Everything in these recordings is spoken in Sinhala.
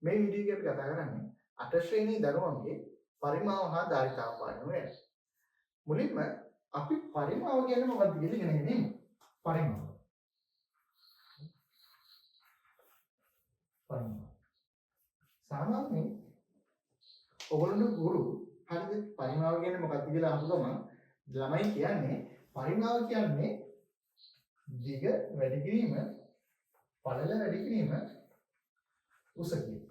මේ වීඩියෝ එකේ අපි කතා කරන්නේ අට ශ්‍රේණී දරුවන්ගේ පරිමාව හා ධාරිතාව පාඩම ගැන. මුලින්ම අපි පරිමාව කියන්නේ මොකක්ද කියලා ඉගෙන ගනිමු. පරිමාව. සාමාන්‍යයෙන් ඔයගොල්ලෝ ගුරු හරිද පරිමාව කියන්නේ මොකක්ද කියලා අහපු ගමන් ළමයි කියන්නේ පරිමාව කියන්නේ දිග වැඩි කිරීම පළල වැඩි කිරීම උස කිරීම.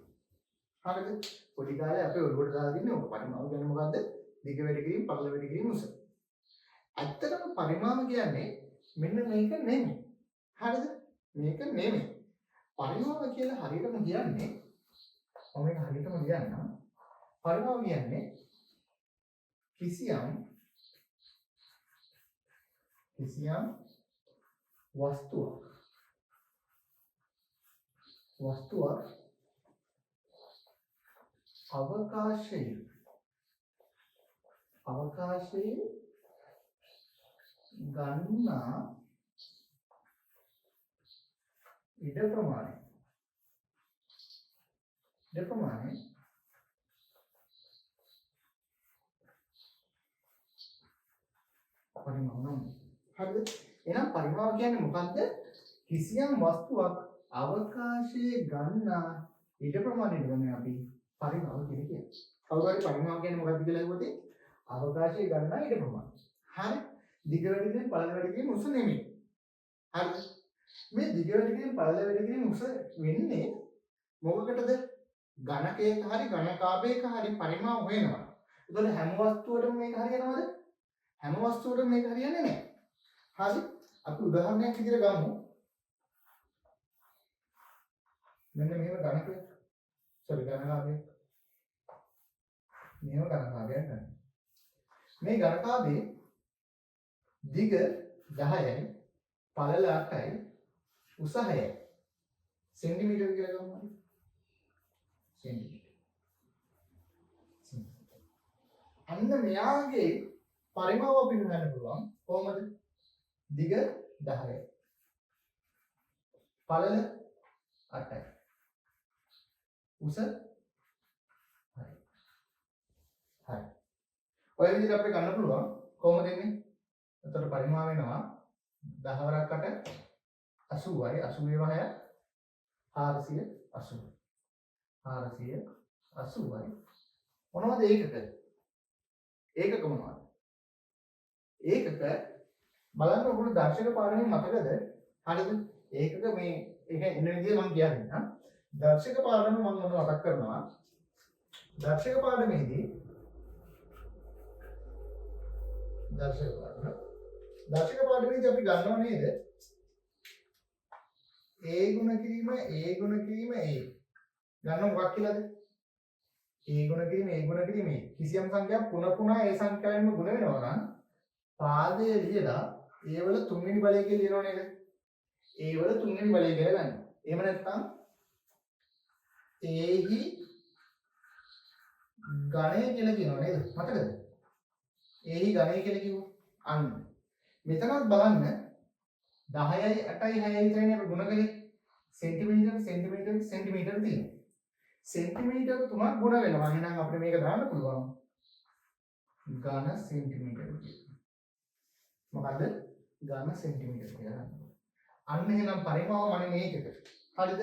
හරිද? පොඩි කාලේ අපි ඔළුවට දාලා තින්නේ ඔක පරිමාව කියන්නේ මොකද්ද? දිග වැඩි කිරීම පළල වැඩි කිරීම උස. ඇත්තටම පරිමාව කියන්නේ මෙන්න මේක නෙමෙයි. හරිද? මේක නෙමෙයි. පරිමාව කියලා හරියටම කියන්නේ මම මේක හරියටම කියන්නම්. පරිමාව කියන්නේ කිසියම් වස්තුවක් අවකාශයේ ගන්නා ඉඩ ප්‍රමාණය පරිමාව නම් හරිද? එහෙනම් පරිමාව කියන්නේ මොකද්ද? කිසියම් වස්තුවක් අවකාශයේ ගන්නා ඉඩ ප්‍රමාණයට තමයි අපි පරිමාව කියන්නේ. කවුරු හරි පරිමාව කියන්නේ මොකක්ද කියලා අහුවොත් අවකාශයේ ගන්නා ඉඩ ප්‍රමාණය. හරි? දිග වැඩි කිරීම පළල වැඩි කිරීම උස නෙමෙයි. හරිද? මේ දිග වැඩි කිරීම පළල වැඩි කිරීම උස වෙන්නේ මොකකටද? ඝනකයක හරි ඝනකාභයක හරි පරිමාව හොයනවා. ඒතකොට හැම වස්තුවකටම මේක හරියනවද? හැම වස්තුවකටම මේක හරියන්නේ නැහැ. හරි? අපි උදාහරණයක් විදිහට ගමු. මෙන්න මෙහෙම ඝනකයක්. ඝනකාභයක්. මෙහෙම ඝනකාභයක් ගන්න. මේ ඝනකාභයේ දිග 10යි පළල 8යි උස 6යි. සෙන්ටිමීටර කියලා ගමු. අන්න මෙයාගේ පරිමාව අපිට ගන්න පුළුවන් කොහොමද? දිග 10යි පළල 8යි උස 6යි. හරි. ඔය විදිහට අපිට ගන්න පුළුවන් කොහොමද එන්නේ? එතකොට පරිමාව වෙනවා 10 වරක් 8 80යි 80 6 480. 480යි මොනවද ඒකක? ඒකක මොනවද? ඒකක බලන්න ඔයගොල්ලෝ දර්ශක පාඩමේ මතකද? හරිද? ඒකක මේ ඒක එන විදිහ මම කියන්නේ. දර්ශක පාඩම මම මොනවද මතක් කරනවා? දර්ශක පාඩමේදී අපි ගන්නව නේද? A ගුණ කිරීම ගන්න මොකක් කියලාද? A ගුණ කිරීම කිසියම් සංඛ්‍යාවක් පුන ඒ සංඛ්‍යාවෙන්ම ගුණ වෙනවා නම් පාදය ලියලා ඒ වල තුන්වෙනි බලය කියලා ලියනව නේද? ඒ වල තුන්වෙනි බලය කියලා ගන්න. එහෙම නැත්නම් ඒහි ගණය කියලා කියනවා නේද? මතකද? ඒහි ගණය කියලා කිව්වා. අන්න. මෙතනත් බලන්න 10යි 8යි 6යි විතරනේ අපි ගුණ කළේ. සෙන්ටිමීටර තියෙනවා. සෙන්ටිමීටර 3ක් ගුණ වෙනවා. එහෙනම් අපිට මේක දාන්න පුළුවන්. ඝන සෙන්ටිමීටර කියලා. මොකද්ද? ඝන සෙන්ටිමීටර කියලා ගන්න. අන්න එහෙනම් පරිමාව මනේ මේකද? හරිද?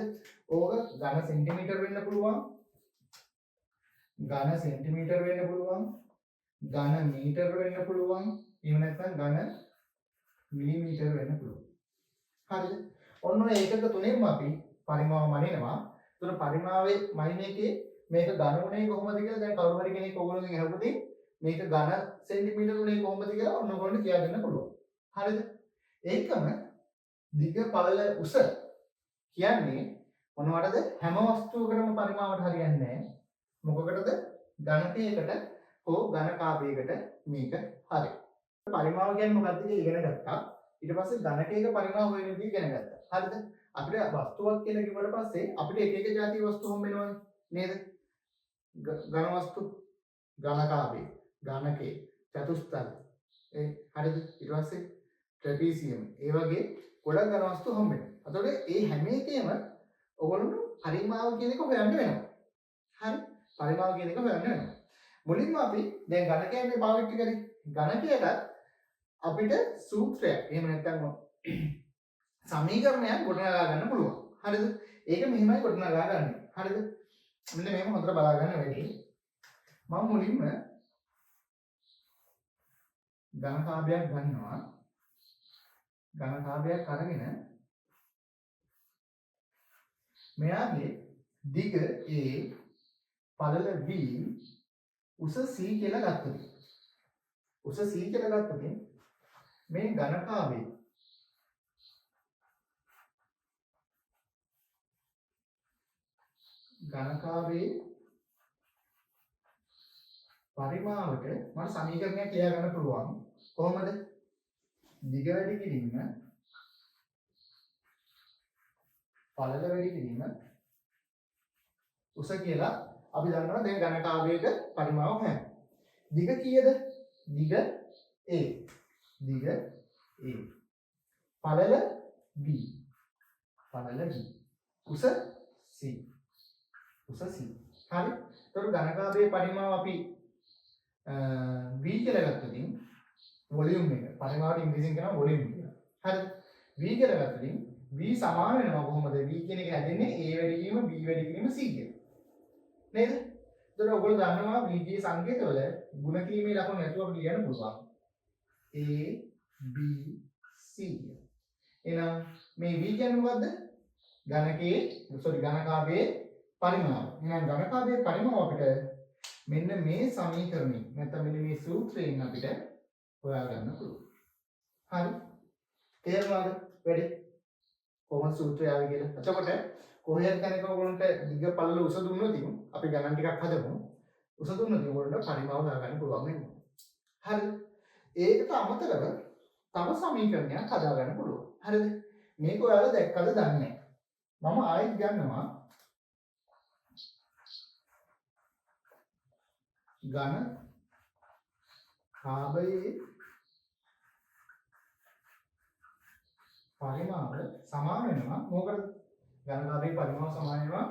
ඕක ඝන සෙන්ටිමීටර වෙන්න පුළුවන්. ඝන සෙන්ටිමීටර වෙන්න පුළුවන්. ඝන මීටර වෙන්න පුළුවන්. එහෙම නැත්නම් ඝන මිලිමීටර වෙන්න පුළුවන්. හරිද? ඔන්න ඔය ඒකක තුනෙන්ම අපි පරිමාව මනිනවා. එතන පරිමාවේ මනින එකේ මේක ඝන උනේ කොහොමද කියලා දැන් කවුරු හරි කෙනෙක් ඔයගොල්ලෝගෙන් අහුවොත් මේක ඝන සෙන්ටිමීටර උනේ කොහොමද කියලා ඔන්න ඔයගොල්ලන්ට කියා දෙන්න පුළුවන්. හරිද? ඒකම දිග පළල උස කියන්නේ මොනවටද? හැම වස්තුවකටම පරිමාවට හරියන්නේ නැහැ. මොකකටද? ඝනකයකට හෝ ඝනකාභයකට මේක හරි. පරිමාව කියන්නේ මොකක්ද කියලා ඉගෙන ගත්තා. ඊට පස්සේ ඝනකයක පරිමාව හොයන විදිහ ඉගෙන ගත්තා. හරිද? අපිට වස්තුවක් කියලා කිව්වට පස්සේ අපිට එක එක જાති වස්තු හම්බ වෙනවනේ නේද? ඝන වස්තු, ඝනකාභය, ඝනකේ, චතුස්තල. හරිද? ඊට පස්සේ ට්‍රැපීසියම්. ඒ වගේ ගොඩක් ඝන වස්තු හම්බ වෙනවා. එතකොට මේ හැම එකේම ඔයගොල්ලෝ පරිමාව කියන එක හොයන්න වෙනවා. හරි. පරිමාව කියන එක හොයන්න වෙනවා. මුලින්ම අපි දැන් ඝනකයන්ගේ පාවිච්චි කරේ. ඝනකයට අපිට සූත්‍රයක් එහෙම නැත්නම් සමීකරණයක් ගොඩනගා ගන්න පුළුවන්. හරිද? ඒක මෙහෙමයි ගොඩනගා ගන්න. හරිද? මෙන්න මේක හොඳට බලා ගන්න වෙන්නේ. මම මුලින්ම ඝනකාභයක් ගන්නවා. ඝනකාභයක් අරගෙන මෙයාගේ දිග A පළල B උස C කියලා ගත්තොත් උස C කියලා ගත්තොත් මේ ඝනකාභයේ පරිමාවට මට සමීකරණයක් ලියා ගන්න පුළුවන්. කොහොමද? දිග වැඩි කිරීම පළල වැඩි කිරීම උස කියලා අපි දන්නවා. දැන් ඝනකාභයක පරිමාව හොයන්න. දිග කීයද? දිග A. දිග A. පළල B. පළල B. උස C. උස C. හරි. ඒතර ඝනකාභයේ පරිමාව අපි V කියලා ගත්තොත් වොලියුම් එක පරිමාවට ඉංග්‍රීසියෙන් කියනවා වොලියුම් කියලා. හරිද? V කියලා ගත්තොත් V සමාන වෙනවා කොහොමද? V කියන එක හැදෙන්නේ A වැඩි කිරීම B වැඩි කිරීම C කියලා. නේද? ඒතර ඔයගොල්ලෝ දන්නවා V ගේ සංකේතවල ගුණ කිරීමේ ලකුණු නැතුව අපිට ලියන්න පුළුවන්. A B C. එහෙනම් මේ V කියන්නේ මොකද්ද? ඝනකාභයේ පරිමාව. එහෙනම් ඝනකාභයේ පරිමාව අපිට මෙන්න මේ සමීකරණය නැත්නම් මෙන්න මේ සූත්‍රයෙන් අපිට හොයා ගන්න පුළුවන්. හරි. තේරුණාද? වැඩි කොහොමද සූත්‍රය ආවේ කියලා. එතකොට කොහේද තැනක ඔයගොල්ලන්ට දිග පළල උස දුන්නොත් අපි ගණන් ටිකක් හදමු. උස දුන්නොත් ඔයගොල්ලන්ට පරිමාව හොයාගන්න පුළුවන් වෙනවා. හරිද? ඒකට අමතරව තව සමීකරණයක් හදාගන්න පුළුවන්. හරිද? මේක ඔයාලා දැක්කද දන්නේ නැහැ. මම ආයෙත් ගන්නවා ඝනකාභයේ පරිමාව සමාන වෙනවා මොකද? ඝනකාභයේ පරිමාව සමාන වෙනවා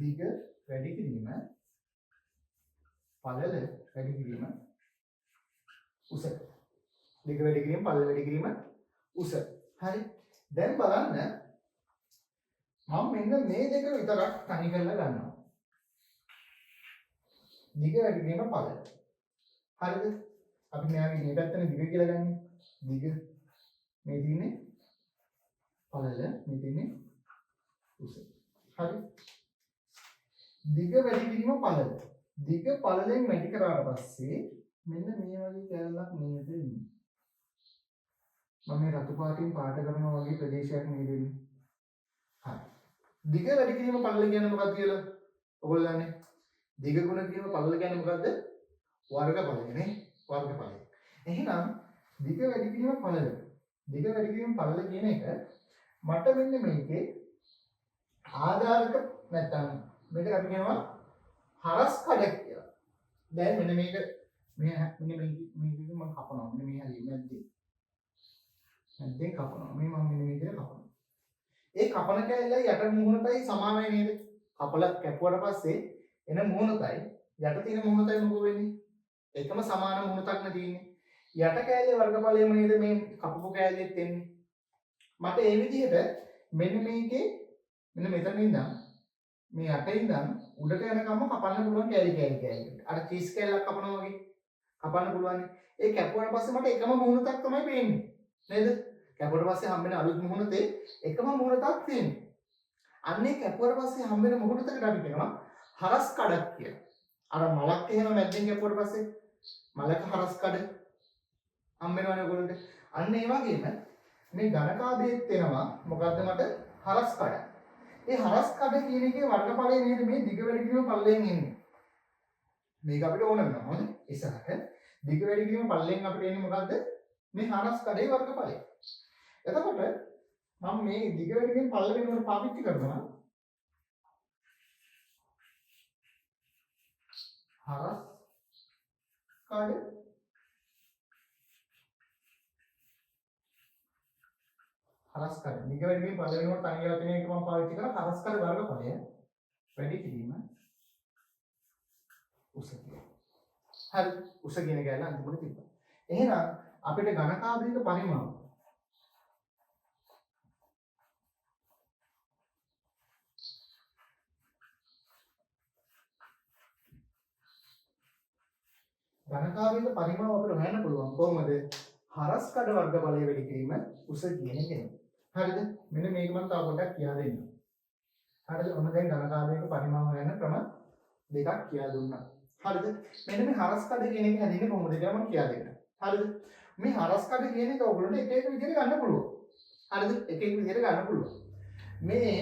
දිග වැඩි කිරීම පළල වැඩි කිරීම උස. දිග වැඩි කිරීම පළල වැඩි කිරීම උස. හරි. දැන් බලන්න මම මෙන්න මේ දෙක විතරක් තනි කරලා ගන්නවා. දිග වැඩි කිරීම පළල. හරිද? අපි මෙයාගේ මේ පැත්තනේ දිග කියලා ගන්නේ. දිග මේ දිනේ පළල මේ දිනේ උස. හරි. දිග වැඩි කිරීම පළල. දිග පළලෙන් වැඩි කරාට පස්සේ මෙන්න මේ වගේ කැලලක් නේද එන්නේ. මම මේ රතු පාටින් පාට කරනවා වගේ ප්‍රදේශයක් නේද එන්නේ. හරි. දිග වැඩි කිරීම පළල කියන්නේ මොකක්ද කියලා ඔයගොල්ලෝ දන්නේ? දිග ගුණ කිරීම පළල කියන්නේ මොකද්ද? වර්ගඵලය නේ. වර්ගඵලය. එහෙනම් දිග වැඩි කිරීම පළල. දිග වැඩි කිරීම පළල කියන එක මට මෙන්න මේකේ ආධාරක නැත්නම් මේක අපි කියනවා හරස් කඩක් කියලා. දැන් මෙන්න මේක මෙන්න මේක මම කපනවා. මෙන්න මේ හරිය මැද්දේ. මැද්දෙන් කපනවා. මේ මම මෙන්න මේක කපනවා. ඒ කපන කැලේ යට මුහුණටයි සමානයි නේද? කපල කැපුවට පස්සේ එන මුහුණටයි යට තියෙන මුහුණටයි මොකෝ වෙන්නේ? එකම සමාන මුහුණක් නේ තියෙන්නේ. යට කැලේ වර්ගඵලයම නේද මේ කපපු කැලේත් එන්නේ. මට ඒ විදිහට මෙන්න මේකේ මෙන්න මෙතන ඉඳන් මේ යට ඉඳන් උඩට යනකම් කපන්න පුළුවන් කැලේ. අර චීස් කැලක් කපනවා වගේ කපන්න පුළුවන්. ඒ කැපුවාට පස්සේ මට එකම මුහුණක් තමයි පේන්නේ. නේද? කැපුවට පස්සේ හම්බෙන අලුත් මුහුණතේ එකම මුහුණක් තියෙනවා. අන්නේ කැපුවට පස්සේ හම්බෙන මුහුණතකට අපි කියනවා හරස් කඩක් කියලා. අර මලක් එහෙම මැද්දෙන් කැපුවට පස්සේ මලක හරස් කඩ හම්බෙනවනේ ඔයගොල්ලන්ට. අන්න ඒ වගේම මේ ඝනකාභයේත් එනවා මොකද්ද මට හරස් කඩ. ඒ හරස් කඩ කියන එකේ වර්ගඵලය නේද මේ දිග වැඩි කිරීම පළලෙන් එන්නේ. මේක අපිට ඕන වෙනවා හොඳ. ඉස්සරහට දිග වැඩි කිරීම පළලෙන් අපිට එන්නේ මොකද්ද? මේ හරස් කඩේ වර්ගඵලය. එතකොට මම මේ දිග වැඩි කිරීම පළල වෙනකොට පාවිච්චි කරනවා හරස් කඩ හරස් කඩ දිග වැඩි කිරීම පළල වෙනකොට තනිය වචනයක මම පාවිච්චි කරා හරස් කඩ වර්ගඵලය. වැඩි කිරීම උස කියලා. හරි. උස කියන කැලේ අන්තිමට තිබ්බා. එහෙනම් අපිට ඝනකාභයක පරිමාව ඝනකාභයක පරිමාව අපිට හොයන්න පුළුවන් කොහොමද? හරස් කඩ වර්ගඵලය වැඩි කිරීම උස කියන එකෙන්. හරිද? මෙන්න මේක මම තව පොඩ්ඩක් කියලා දෙන්නම්. හරිද? ඔන්න දැන් ඝනකාභයක පරිමාව හොයන්න ක්‍රම දෙකක් කියලා දුන්නා. හරිද? මෙන්න මේ හරස් කඩ කියන එක හැදෙන්නේ කොහොමද කියලා මම කියලා දෙන්නම්. හරිද? මේ හරස් කඩ කියන එක ඔයගොල්ලන්ට එක එක විදිහට ගන්න පුළුවන්. හරිද? එක එක විදිහට ගන්න පුළුවන්. මේ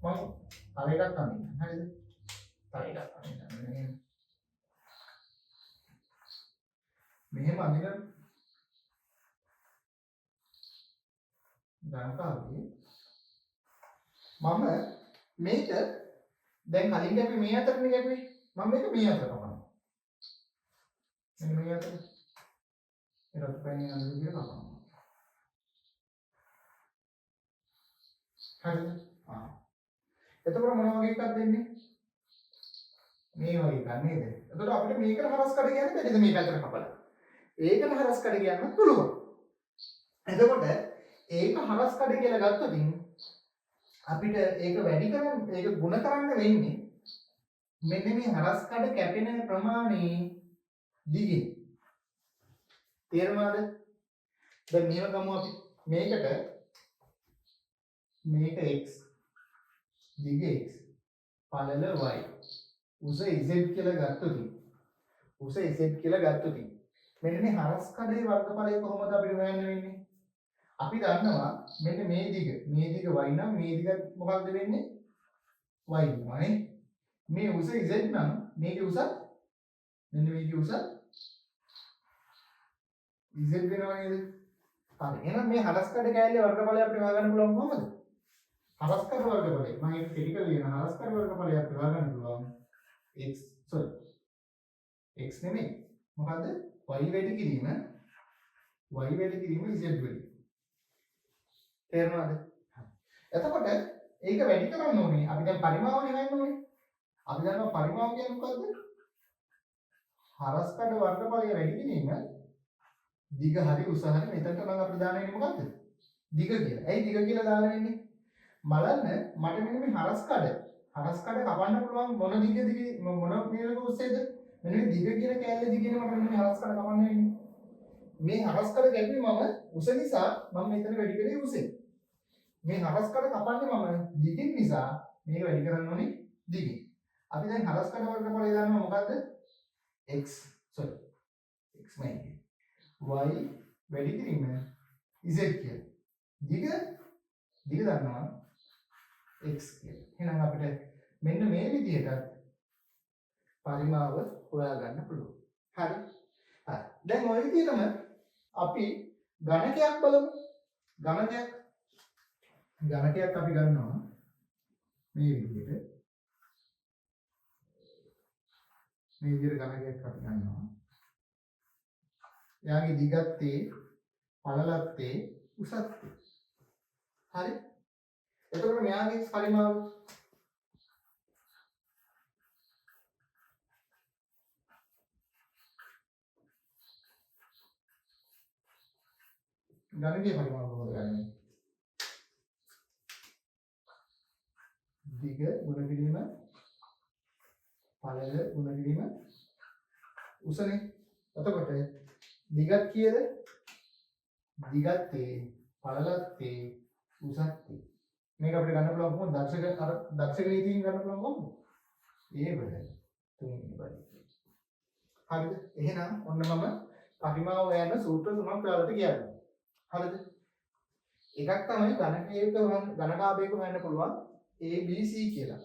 මම තව එකක් අඳින්න. හරිද? තව එකක් අඳින්න. මෙහෙම අඳින ඝනකාභයේ මම මේක දැන් කලින් අපි මේ අතරනේ ගැපුවේ. මම මේක මේ අතට කපනවා. මෙන්න මේ අතට. ඒකට පයින් යන විදිහට කපනවා. හරිද? එතකොට මොන වගේ එකක්ද දෙන්නේ? මේ වගේ එකක් නේද? එතකොට අපිට මේකට හරස් කඩ කියන්න බැරිද මේ පැත්තට කපලා? ඒකට හරස් කඩ කියන්න පුළුවන්. එතකොට ඒක හරස් කඩ කියලා ගත්තොත් අපිට ඒක වැඩි කරන්න ඒක ಗುಣ කරන්න වෙන්නේ මෙන්න මේ හරස් කඩ කැපෙන ප්‍රමාණය දිගින්. තේරුණාද? දැන් මේව ගමු අපි මේකට මේක x දිග x පළල y උස z කියලා ගත්තොත් මෙන්න මේ හරස් කඩේ වර්ගඵලය කොහොමද අපිට හොයන්න වෙන්නේ? අපි දන්නවා මෙන්න මේ දිග y නම් මේ දිග මොකක්ද වෙන්නේ? y වෙනවානේ. මේ උස z නම් මේකේ උස මෙන්න මේකේ උස z වෙනවා නේද? හරි. එහෙනම් මේ හරස් කඩ කෑල්ලේ වර්ගඵලය අපිට හොයාගන්න පුළුවන් කොහොමද? හරස් කඩ වර්ගඵලය. මම ඒක ක්‍රිටිකල් ලියන හරස් කඩ වර්ගඵලය අපිට හොයාගන්න පුළුවන් x නෙමෙයි. මොකද්ද? y වැඩි කිරීම z වැඩි. තේරුණාද? එතකොට ඒක වැඩි කරන්න ඕනේ. අපි දැන් පරිමාවනේ හොයන්න ඕනේ. අපි දන්නවා පරිමාව කියන්නේ මොකද්ද? හරස් කඩ වර්ගඵලය වැඩි කිරීම දිග හරි උස හරි මෙතනට නම් අපිට දාන්න වෙන්නේ මොකද්ද? දිග කියලා. ඇයි දිග කියලා දාන්න වෙන්නේ? බලන්න මට මෙන්න මේ හරස් කඩ කපන්න පුළුවන් මොන දිගද මොන මේක උස්සේද? මෙන්න මේ දිග කියන කෑල්ල දිගේනේ මට මෙන්න මේ හරස් කඩ කපන්න වෙන්නේ. මේ හරස් කඩ කැපුවේ මම උස නිසා මම මෙතන වැඩි කරේ උසෙන්. මේ හරස් කඩ කපන්නේ මම දිගින් නිසා මේක වැඩි කරන්න ඕනේ දිගින්. අපි දැන් හරස් කඩ වර්ගඵලය දන්නවා මොකද්ද? x y වැඩි කිරීම z කියලා. දිග දන්නවා x කියලා. එහෙනම් අපිට මෙන්න මේ විදිහට පරිමාව හොයාගන්න පුළුවන්. හරි. දැන් ওই විදිහටම අපි ඝනකයක් බලමු. ඝනකයක් අපි ගන්නවා මේ විදිහට. ඝනකයක් අපි ගන්නවා. එයාගේ දිගත් පළලත් උසත්. හරි. එතකොට මෙයාගේ පරිමාව ඝනකයේ පරිමාව කොහොමද ගන්නේ? දිග ගුණ කිරීම පළල ගුණ කිරීම උසනේ. එතකොට දිගත් කීයද? දිගත් පළලත් උසත්. මේක අපිට ගන්න පුළුවන් කොහොමද? දර්ශක නීතියෙන් ගන්න පුළුවන් කොහොමද? ඒ බඩ තුන්වෙනි බඩ. හරිද? එහෙනම් ඔන්න මම පරිමාව හොයන සූත්‍ර තුනක් ඔයාලට කියන්නම්. හරිද? එකක් තමයි ඝනකාභයක හොයන්න පුළුවන් ABC කියලා.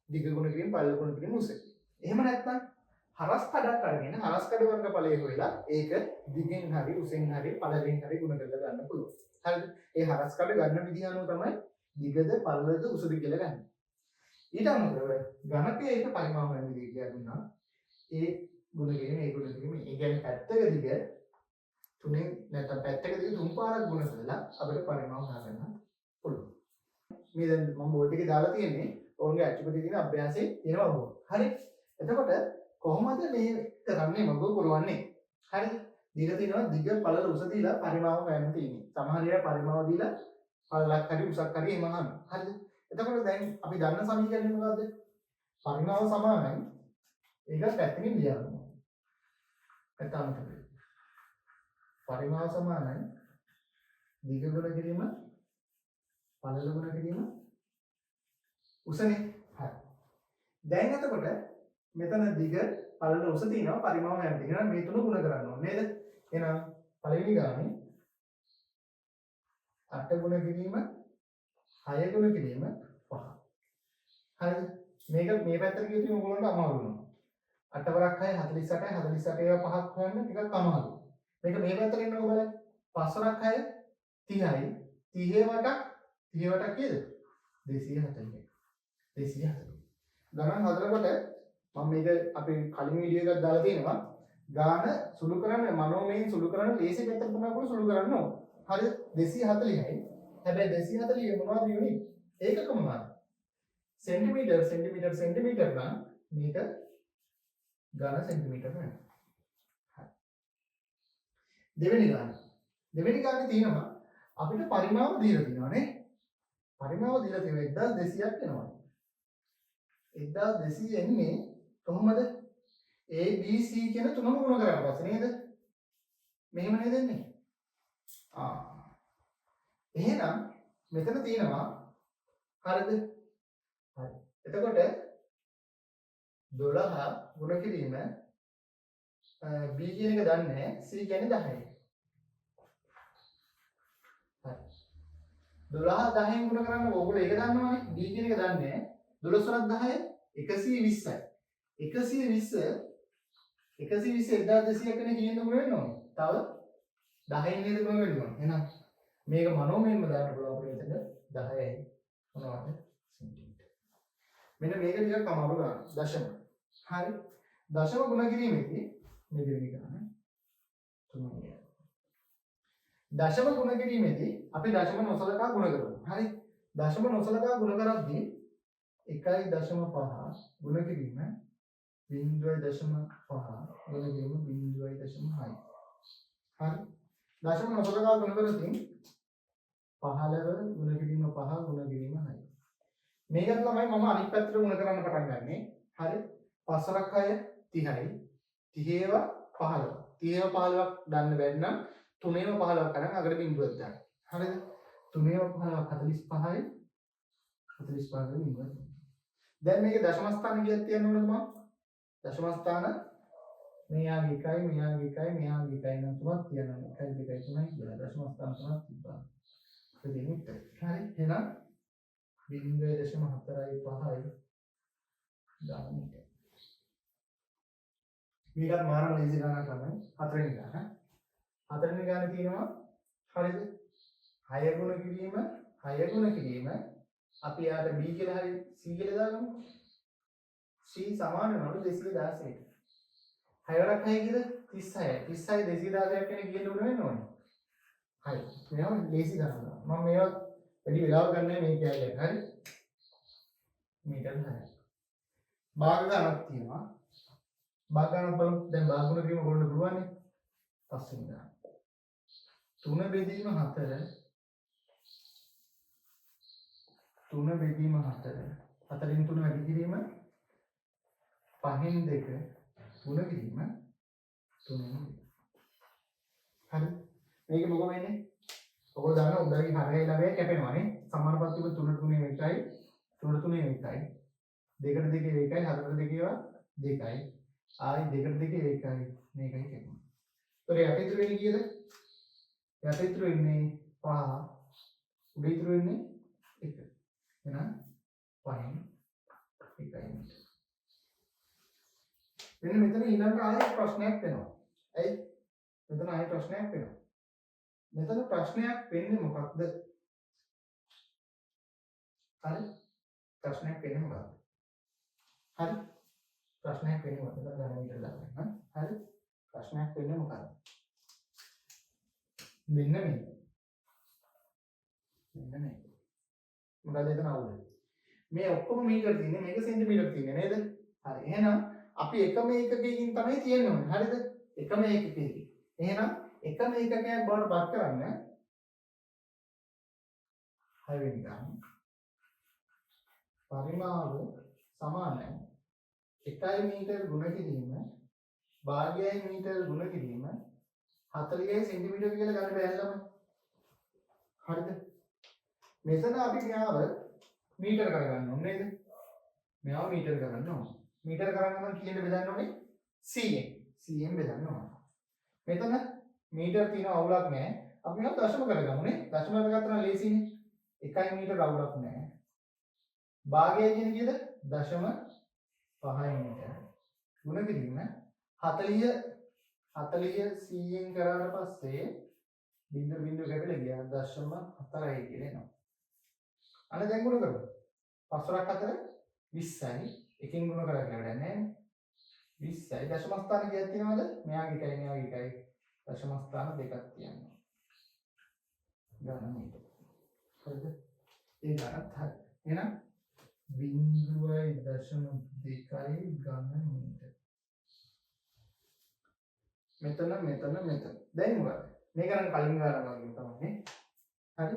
දිග ගුණ කිරීම පළල ගුණ කිරීම උස. එහෙම නැත්නම් හරස් කඩක් අරගෙන හරස් කඩ වර්ගඵලය හොයලා ඒක දිගෙන් හරි උසෙන් හරි පළලෙන් හරි ගුණ කරලා ගන්න පුළුවන්. හරිද? ඒ හරස් කඩ ගන්න විදිහ අනුව තමයි දිගද පළලද උසද කියලා ගන්න. ඊට අමතරව ඝනකයේ එක පරිමාව වෙන විදිහ කියලා දුන්නා. ඒ ගුණ කිරීම ඒ කියන්නේ පැත්තක දිග තුනෙන් නැත්නම් පැත්තක දිග තුන් පාරක් ගුණ කරලා අපිට පරිමාව හොයාගන්න පුළුවන්. මේ දැන් මම බෝඩ් එකේ දාලා තියෙන්නේ ඔවුන්ගේ ඇක්ටිවිටි තියෙන අභ්‍යාසයේ තියෙනවා ඔබ. හරි. එතකොට කොහොමද මේ කරන්නේ මග පුරවන්නේ? හරිද? දීලා තියෙනවා දිග පළල උස දීලා පරිමාව හොයන්න තියෙන්නේ. සමහර ඒවා පරිමාව දීලා පළලක් හරි උසක් හරි එහෙම අහන්න. හරිද? එතකොට දැන් අපි දන්න සමීකරණය මොකද්ද? පරිමාව සමානයි ඒක පැත්තකින් ලියන්න. නැත්නම් පරිමාව සමානයි දිග ගුණ කිරීම පළල ගුණ කිරීම උසනේ. හරි. දැන් එතකොට මෙතන දිග පළල උස තියෙනවා පරිමාව හැම තියෙනවා මේ තුන ගුණ කරන්න ඕනේ නේද? එහෙනම් පළවෙනි ගානේ 8 ගුණ කිරීම 6 ගුණ කිරීම 5. හරිද? මේක මේ පැත්තට ගියොත් ඔයගොල්ලන්ට අමාරු වෙනවා. 8 වරක් 6 48යි 48 ඒවා පහක් හොයන්න ටිකක් අමාරුයි. මේක මේ පැත්තට එන්නකො බලන්න. 5 වරක් 6 30යි 30 වටක් 30 වටක් කීයද? 240. 240. ගණන් හදනකොට මම මේක අපි කලින් වීඩියෝ එකක් දාලා තියෙනවා. ගාන සුළු කරන්න මනෝමයෙන් සුළු කරන්න ලේසි පැත්තට තමයි අපිට සුළු කරන්න ඕන. හරිද? 240යි. හැබැයි 240 මොනවද යුනිට්? ඒකක මොනවද? සෙන්ටිමීටර් සෙන්ටිමීටර් සෙන්ටිමීටර් නම් මේක ඝන සෙන්ටිමීටර වෙනවා. හරි. දෙවෙනි ගානේ තියෙනවා අපිට පරිමාව දීලා තියෙනවා නේ. පරිමාව දීලා තියෙනවා 1200ක් වෙනවා. 1200 එන්නේ කොහොමද? A B C කියන තුනම ගුණ කරලා පස්සේ නේද? මෙහෙම නේද එන්නේ? එහෙනම් මෙතන තියෙනවා හරිද? හරි. එතකොට 12 ගුණ කිරීම B කියන එක දන්නේ නැහැ. C කියන්නේ 10. හරි. 12 10න් ගුණ කරන්න ඕගොල්ලෝ ඒක දන්නවනේ. B කියන එක දන්නේ නැහැ. 12 10 120යි. 120 1200 කෙනෙක් කීයෙන් ගුණ වෙන්න ඕනේ? තව 10න් නේද ගුණ වෙන්න ඕනේ. එහෙනම් මේක මනෝමයෙන්ම දාන්න පුළුවන් අපිට මෙතන 10යි මොනවද? සෙන්ටිමීටර. මෙන්න මේක ටිකක් අමාරු ගන්න. දශම. හරි. දශම ගුණ කිරීමේදී මේ දෙවෙනි ගාන තුන්වෙනි. දශම ගුණ කිරීමේදී අපි දශම නොසලකා ගුණ කරමු. හරි. දශම නොසලකා ගුණ කරද්දී 1.5 ගුණ කිරීම 0.5 ගුණ කිරීම 0.6. හරි. දශම නොසලකා ගුණ කරද්දී 15 ගුණ කිරීම 5 ගුණ කිරීම 6. මේකට තමයි මම අනිත් පැත්තට ගුණ කරන්න පටන් ගන්නෙ. හරි. 5 වරක් 6 30යි. 30 ඒවා 15. 30 ඒවා 15ක් ගන්න බැරි නම් 3 ඒවා 15ක් අරන් අගට බිංදුවක් දාන්න. හරිද? 3 ඒවා 15ක් 45යි. 45 බිංදුවක්. දැන් මේකේ දශම ස්ථාන කීයක් තියන්න ඕනද මම? දශම ස්ථාන මෙයාගේ 1යි මෙයාගේ 1යි මෙයාගේ 1යි නම් තුනක් තියන්න ඕනේ. 1 2 3යි කියලා දශම ස්ථාන තුනක් තිබ්බා. ඒක දෙන්නේ. හරි. එහෙනම් 0.45යි ගානට. මේකත් මාරම ලේසි ගානක් තමයි. හතරවෙනි ගාන. හතරවෙනි ගානේ තියෙනවා හරිද? 6 ගුණ කිරීම අපි යාට B කියලා හරි C කියලා දාගමු. C සමාන වෙනවලු 216ට. 6 වරක් 6 කීයද? 36යි. 36 216ක් කෙනෙක් කියන්න උන වෙන්න ඕනේ. හරි. මේවා ලේසි ගණන්. මම මේවා වැඩි වෙලාව ගන්නෑ මේ කියන්නේ. හරි. මීටර 6යි. භාග ගණනක් තියෙනවා. භාග ගණන බලමු. දැන් භාග ගුණ කිරීම කරන්න පුළුවන් නේ. පස්වෙනි ගාන. 3 බෙදීම 4 3 බෙදීම 4 4න් 3 වැඩි කිරීම 5න් 2 ගුණ කිරීම 3න් 2. හරි. මේක මොකද වෙන්නේ? ඔයගොල්ලෝ දන්නා උඩගේ හරහේ ළමයි කැපෙනවා නේ. සමානුපාතික 3 3 1යි 3 3 1යි 2ට 2 1යි 4ට 2 ඒවා 2යි ආයි 2ට 2 1යි මේකයි කැපෙනවා. ඒතර යට ඉතුරු වෙන්නේ කීයද? යට ඉතුරු වෙන්නේ 5 උඩ ඉතුරු වෙන්නේ 1. එහෙනම් 5න් 1යි. මෙන්න මෙතන ඊළඟ ආයෙ ප්‍රශ්නයක් වෙනවා. ඇයි? මෙතන ආයෙ ප්‍රශ්නයක් වෙනවා. මෙතන ප්‍රශ්නයක් වෙන්නේ මොකක්ද? හරි? ප්‍රශ්නයක් වෙන්නේ මොකක්ද? හරි? ප්‍රශ්නයක් වෙන්නේ මොකක්ද? ගණන් විතර දාන්න. හරි? ප්‍රශ්නයක් වෙන්නේ මොකක්ද? මෙන්න මේක. මොකද එතන අවුල? මේ ඔක්කොම මීටර තියෙන්නේ මේක සෙන්ටිමීටර තියෙන්නේ නේද? හරි. එහෙනම් අපි එකම ඒකකයකින් තමයි තියෙන්නේ. හරිද? එකම ඒකකයකින්. එහෙනම් එකම ඒකකයක් බවට පත් කරන්න 6 වෙනි ගාන පරිමාව සමාන 1 මීටර ගුණ කිරීම භාගයයි මීටර ගුණ කිරීම 40යි සෙන්ටිමීටර කියලා ගන්න බැලුවම හරිද? මෙතන අපි මෙයාව මීටර කරගන්න ඕනේ නේද? මෙයාව මීටර කරගන්න ඕනේ. මීටර කරගන්න නම් කීයෙන් බෙදන්න ඕනේ? 100ෙන්. 100ෙන් බෙදන්න ඕනේ. මෙතන මීටර තියෙන අවුලක් නැහැ. අපි මෙයාව දශම කරගමු නේ. දශම කරගත්තා නම් ලේසියිනේ. 1 මීටර අවුලක් නැහැ. භාගය කියන්නේ කීයද? 0.5 මීටර. ගුණ කිරීම 40 100ෙන් කරාට පස්සේ බිංදුව බිංදුව කැපිලා ගියා 0.4යි කියලා එනවා. අනේ දැන් ගුණ කරමු. 5 4 20යි. එකෙන් ගුණ කරලා කියලා වැඩක් නැහැ. 20යි. දශම ස්ථාන කීයක් තියෙනවද? මෙයාගේ එකයි මෙයාගේ එකයි. දශම ස්ථාන දෙකක් තියෙනවා. ගණන් මේක. හරිද? ඒ ගණන්ත් හරි. එහෙනම් 0.2 ගණන් මීටර. මෙතන දැන් මොකද මේක නම් කලින් ගාන වගේ තමයි හරි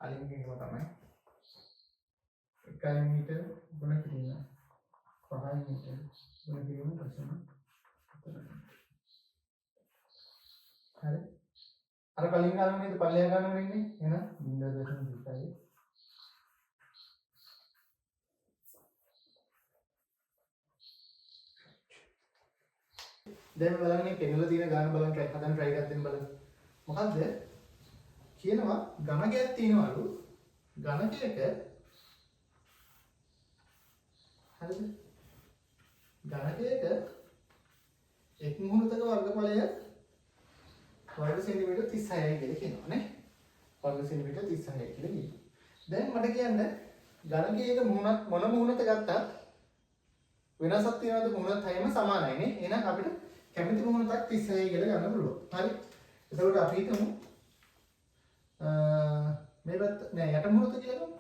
කලින් කිව්ව තමයි 1 මීටර ගුණ කිරීම 5 මීටර ගුණ කිරීම දශම හරි අර කලින් ගාන නේද පල්ලෙහා ගාන වෙන්නේ එහෙනම් 0.2යි දැන් බලන්න මේ පෙන්වලා තියෙන ගාන බලන්න හදන්න try එකක් දෙන්න බලන්න. මොකද්ද? කියනවා ගණකයක් තියෙනවලු. ගණකයක හරිද? ගණකයක එක් මුහුණතක වර්ගඵලය වර්ග සෙන්ටිමීටර 36යි කියලා කියනවා නේ. වර්ග සෙන්ටිමීටර 36යි කියලා කියනවා. දැන් මට කියන්න ගණකයක මුහුණත් මොන මුහුණත ගත්තත් වෙනසක් තියෙනවද? මුහුණත් හැම සමානයි නේ. එහෙනම් අපිට කැමති මුහුණතක් 36යි කියලා ගන්න පුළුවන්. හරි. එතකොට අපි හිතමු මේ පැත්ත නෑ යට මුහුණත කියලා ගමු.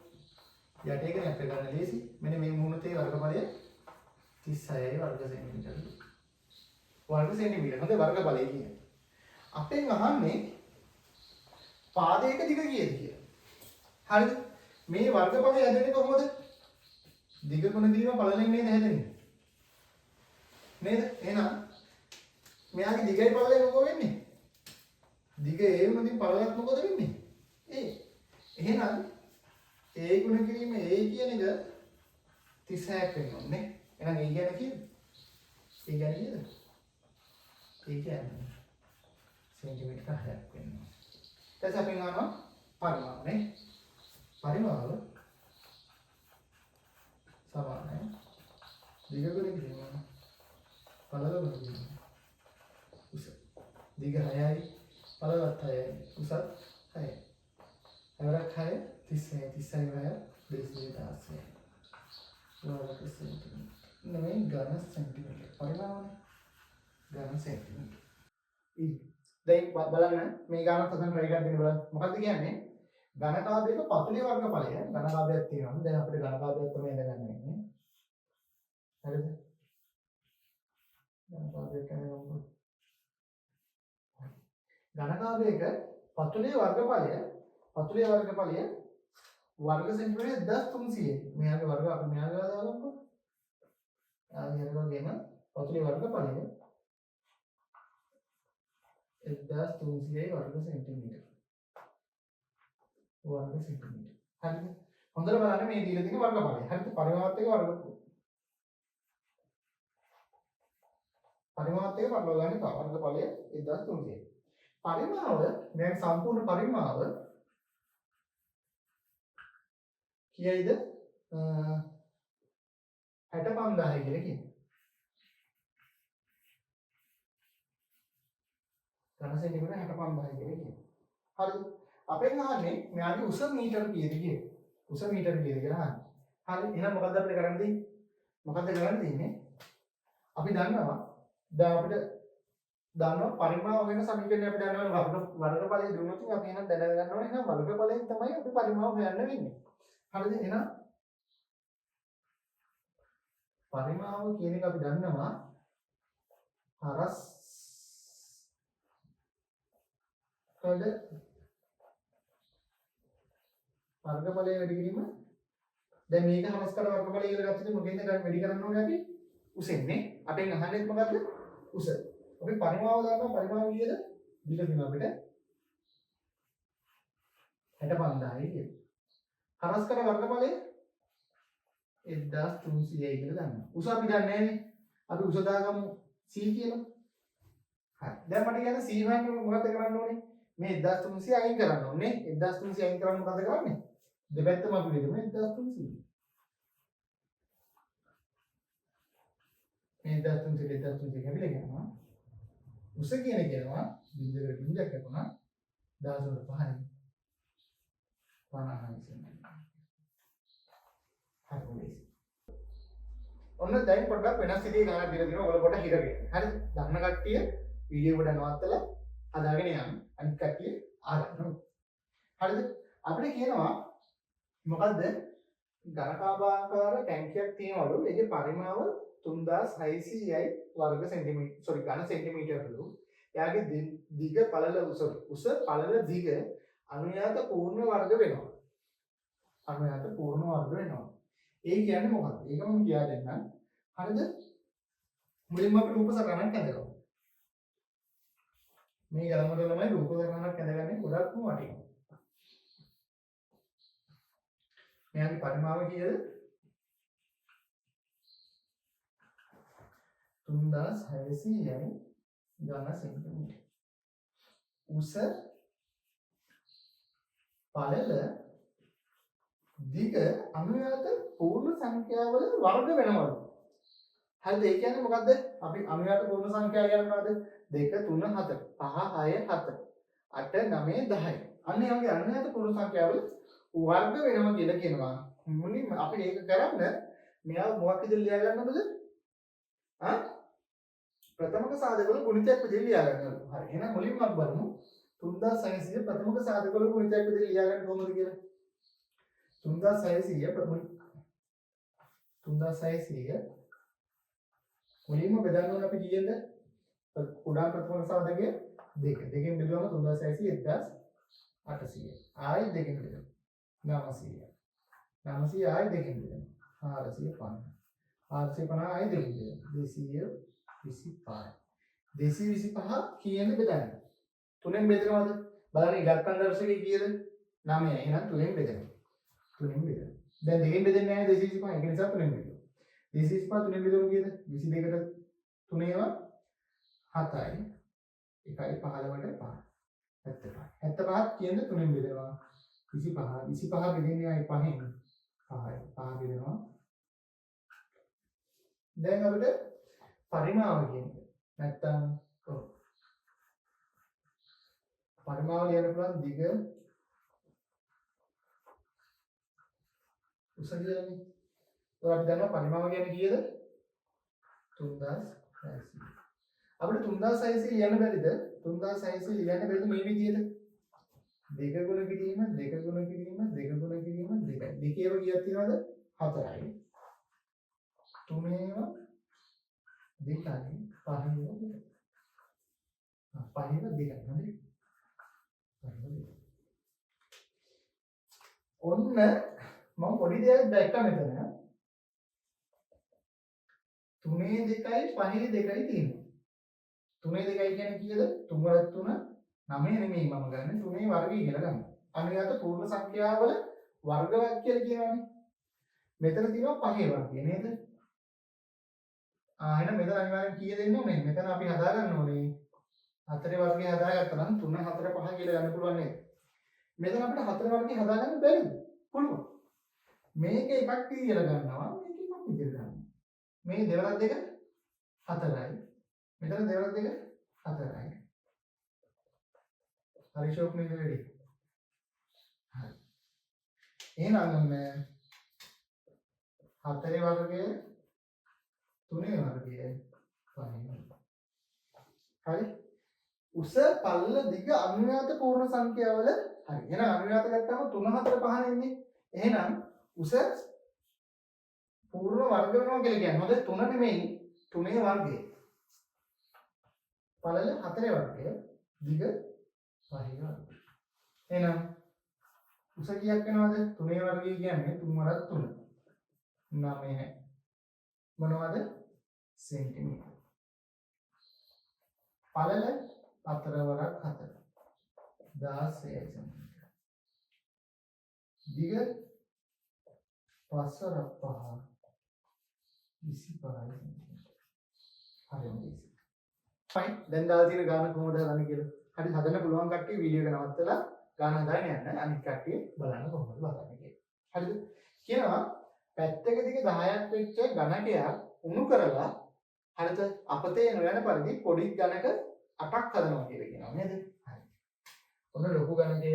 යට එක නේ අපිට ගන්න ලේසි. මෙන්න මේ මුහුණතේ වර්ගඵලය 36යි වර්ග සෙන්ටිමීටර. වර්ග සෙන්ටිමීටර. හොඳ වර්ගඵලය කියන්නේ. අපෙන් අහන්නේ පාදයක දිග කීයද කියලා. හරිද? මේ වර්ගඵලය හැදෙන්නේ කොහොමද? දිග ගුණ කිරීම පළලෙන් නේද හැදෙන්නේ? නේද? එහෙනම් මෙයාගේ දිගයි පළලයි මොකෝ වෙන්නේ? දිග A වුණොත් පළලත් මොකද වෙන්නේ? A. එහෙනම් A ගුණ කිරීම A කියන එක 36ක් වෙන්න ඕනේ. එහෙනම් A කියන්නේ කීයද? A කියන්නේ කීයද? A කියන්නේ සෙන්ටිමීටර 6ක් වෙන්න ඕනේ. ඊට අපි ගන්නවා පරිමාව නේ. පරිමාව සමානයි දිග ගුණ කිරීම පළල ගුණ කිරීම උස දිග 6යි පළලත් 6යි උසත් 6යි එවරක් 6 36 36 වර්ග සෙන්ටිමීටර නෙමෙයි ඝන සෙන්ටිමීටර පරිමාවනේ ඝන සෙන්ටිමීටර දැන් බලන්න මේ ගානක් හදන්න try එකක් දෙන්න බලන්න මොකක්ද කියන්නේ ඝනකාභයක පතුලේ වර්ගඵලය ඝනකාභයක් තියෙනවා දැන් අපිට ඝනකාභයක් තමයි ඉඳගන්න වෙන්නේ හරිද ඝනකාභයක් කියන්නේ ඝනකාභයක පතුලේ වර්ගඵලය වර්ග සෙන්ටිමීටර 1300 මෙයාගේ වර්ග අපි මෙයාගේ දාගන්නකො ආයෙත් වගේම පතුලේ වර්ගඵලය 1300 වර්ග සෙන්ටිමීටර හරිද හොඳට බලන්න මේ දීලා තියෙන වර්ගඵලය හරිද පරිමාවත් එක වර්ග පරිමාවත් එක පටලවා ගන්න එපා වර්ගඵලය 1300 පරිමාව මේ සම්පූර්ණ පරිමාව කීයද 65000 කියලා කියනවා ඝන සෙන්ටිමීටර 65000 කියලා කියනවා හරිද අපෙන් අහන්නේ මෙයාගේ උස මීටර කීයද කියලා. උස මීටර කීයද කියලා අහන්නේ. හරි එහෙනම් මොකද්ද අපිට කරන්න තියෙන්නේ? මොකද්ද කරන්න තියෙන්නේ? අපි දන්නවා දැන් අපිට දන්නවා පරිමාව වෙන සමීකරණය අපි දන්නවා වර්ගඵලය දුන්නොත් අපි එහෙනම් දැනගන්න ඕනේ එහෙනම් වර්ගඵලයෙන් තමයි අපි පරිමාව හොයන්න වෙන්නේ. හරිද? එහෙනම් පරිමාව කියන එක අපි දන්නවා හරස් කඩ වර්ගඵලය වැඩි කිරීම. දැන් මේක හරස් කඩ වර්ගඵලය කියලා ගත්තොත් මොකෙන්ද වැඩි කරන්න ඕනේ අපි? උසෙන්නේ. අපෙන් අහන්නේ මොකද්ද? උස. අපි පරිමාව දානවා පරිමාව කීයද? දිග තියෙනවා අපිට 65000යි කියන. හරස් කඩ වර්ගඵලය 1300යි කියලා දන්නවා. උස අපි දන්නේ නැහැනේ. අපි උස දාගමු c කියලා. හරි. දැන් මට කියන්න c හොයන්න මොකද කරන්න ඕනේ? මේ 1300 අයින් කරන්න ඕනේ. 1300 අයින් කරන්න මොකද කරන්නේ? දෙපැත්තම අපි බෙදමු 1300. මේ 1300 කැපිලා යනවා. උස කියන එක කියනවා බින්දුවකට බින්දුවක් කැපුණා 10/5යි 50යි සෙන්ටිමීටර. හරි. ඔන්න දැන් පොඩ්ඩක් වෙනස් විදිහේ ගණන් දීලා දිනවා. ඔයගොල්ලෝ පොඩ්ඩක් හිතගෙන. හරිද? දන්න කට්ටිය වීඩියෝ එක නවත්තලා හදාගෙන යන්න. අනිත් කට්ටිය ආරම්භ. හරිද? අපිට කියනවා මොකද්ද? ඝනකාභාකාර ටැංකියක් තියෙනවලු. ඒකේ පරිමාව 3600යි වර්ග සෙන්ටිමීටර ඝන සෙන්ටිමීටර්ලු. එයාගේ දිග පළල උස පළල දිග අනුයාත පූර්ණ වර්ග වෙනවා. අනුයාත පූර්ණ වර්ග වෙනවා. ඒ කියන්නේ මොකක්ද? ඒක මම කියා දෙන්නම්. හරිද? මුලින්ම අපි රූප සටහනක් ඇඳගමු. මේ ගලමඩ ළමයි රූප සටහනක් ඇඳගන්නේ ගොඩක් වටිනවා. මෙයාගේ පරිමාව කීයද? 3600යි ඝන සෙන්ටිමීටර. උස පළල දිග අනුයාත පූර්ණ සංඛ්‍යාවල වර්ග වෙනවලු. හරිද? ඒ කියන්නේ මොකද්ද? අපි අනුයාත පූර්ණ සංඛ්‍යා කියනවාද? 2 3 4 5 6 7 8 9 10. අන්න ඒ වගේ අනුයාත පූර්ණ සංඛ්‍යාවල වර්ග වෙනවා කියලා කියනවා. මුලින්ම අපි ඒක කරන්න මෙයා මොකක් විදිහට ලියා ගන්නවද? ප්‍රථමක සාධකවල ගුණිතයක් විදිහට ලියා ගන්නවා. හරි. එහෙනම් මුලින්ම අපි බලමු 3600 ප්‍රථමක සාධකවල ගුණිතයක් විදිහට ලියා ගන්න කොහොමද කියලා. 3600 මුලින්ම බෙදන්න ඕන අපි කීයද? කුඩා ප්‍රථමක සාධකය 2. දෙකෙන් බෙදුවම 3600 1800. ආයෙත් දෙකෙන් බෙදමු. 900. 900 ආයෙත් දෙකෙන් බෙදමු. 450. 450 ආයෙත් දෙකෙන් බෙදමු. 225. 225 කීයෙන්ද බෙදන්නේ? 3ෙන් බෙදනවද? බලන්න ඉලක්කම් දර්ශකයේ කීයද? 9. එහෙනම් 3ෙන් බෙදනවා. 3ෙන් බෙදනවා. දැන් දෙකෙන් බෙදෙන්නේ නැහැ 225. ඒක නිසා 3ෙන් බෙදනවා. 225 3ෙන් බෙදුවම කීයද? 22ට 3 ඒවා 7යි. 1යි 15ට 5. 75. 75 කියනද 3ෙන් බෙදනවා. 25 බෙදෙන්නේ ආයි 5ෙන්. 5යි. 5 බෙදනවා. දැන් අපිට පරිමාව කියන්නේ නැත්තම් පරිමාව ලියන්න පුළුවන් දිග උස කියලානේ. ඒක අපි දන්නවා පරිමාව කියන්නේ කීයද? 3600. අපිට 3600 ලියන්න බැරිද? 3600 ලියන්න බැරිද මේ විදිහට? 2 ගුණ කිරීම 2 ගුණ කිරීම 2 ගුණ කිරීම 2යි. දෙකේම කීයක් තියෙනවද? 4යි. 3ඒව 2යි. 5ඒව 2යි. 5ඒව 2යි නේද? ඔන්න මම පොඩි දෙයක් දැක්කා මෙතන. 3 2යි 5 2යි තියෙනවා. 3 2යි කියන්නේ කීයද? 3 වරක් 3 9 නෙමෙයි මම ගන්න 3 වර්ගය කියලා ගන්න. අනුයාත පූර්ණ සංඛ්‍යාවල වර්ගයක් කියලා කියනවානේ. මෙතන තියෙනවා 5 වර්ගය නේද? එහෙනම් මෙතන අනිවාර්යෙන් කීය දෙන්න ඕනේ? මෙතන අපි හදා ගන්න ඕනේ. 4 වර්ගය හදාගත්තා නම් 3 4 5 කියලා ගන්න පුළුවන් නේද? මෙතන අපිට 4 වර්ගය හදාගන්න බැරිද? පුළුවන්. මේක එකක් කියලා ගන්නවා මේක එකක් විදිහට ගන්නවා. මේ දෙවරක් දෙක 4යි. මෙතන දෙවරක් දෙක 4යි. හරි ෂෝක් නේද වැඩි? හරි. එහෙනම් ඔන්න 4 වර්ගය 3 වර්ගය 5. හරි. උස පල්ල දිග අනුයාත පූර්ණ සංඛ්‍යාවල හරි. එහෙනම් අනුයාත ගත්තාම 3 4 5 නෙන්නේ. එහෙනම් උස පූර්ණ වර්ග වෙනවා කියලා කියන්නේ. හොඳ 3 නෙමෙයි 3 වර්ගය. පළල 4 වර්ගය, දිග 5 වර්ගය. එහෙනම් උස කීයක් වෙනවද? 3 වර්ගය කියන්නේ 3 වරක් 3. 9. මොනවද? සෙන්ටිමීටර. පළල 4 වරක් 4. 16 සෙන්ටිමීටර. දිග 5 වරක් 5 25 සෙන්ටිමීටර. හරියට easy. fine. දැන් දාලා තියෙන ගාන කොහොමද හදන්නේ කියලා. හරි හදන්න පුළුවන් කට්ටිය වීඩියෝ එක නවත්තලා ගාන හදාගෙන යන්න. අනිත් කට්ටිය බලන්න කොහොමද බලන්නේ කියලා. හරිද? කියනවා පැත්තක දිග 10ක් වෙච්ච ඝනකයක් උණු කරලා හරිද අපතේ නොයන පරිදි පොඩි ඝනක 8ක් හදනවා කියලා කියනවා නේද? හරි. ඔන්න ලොකු ඝනකය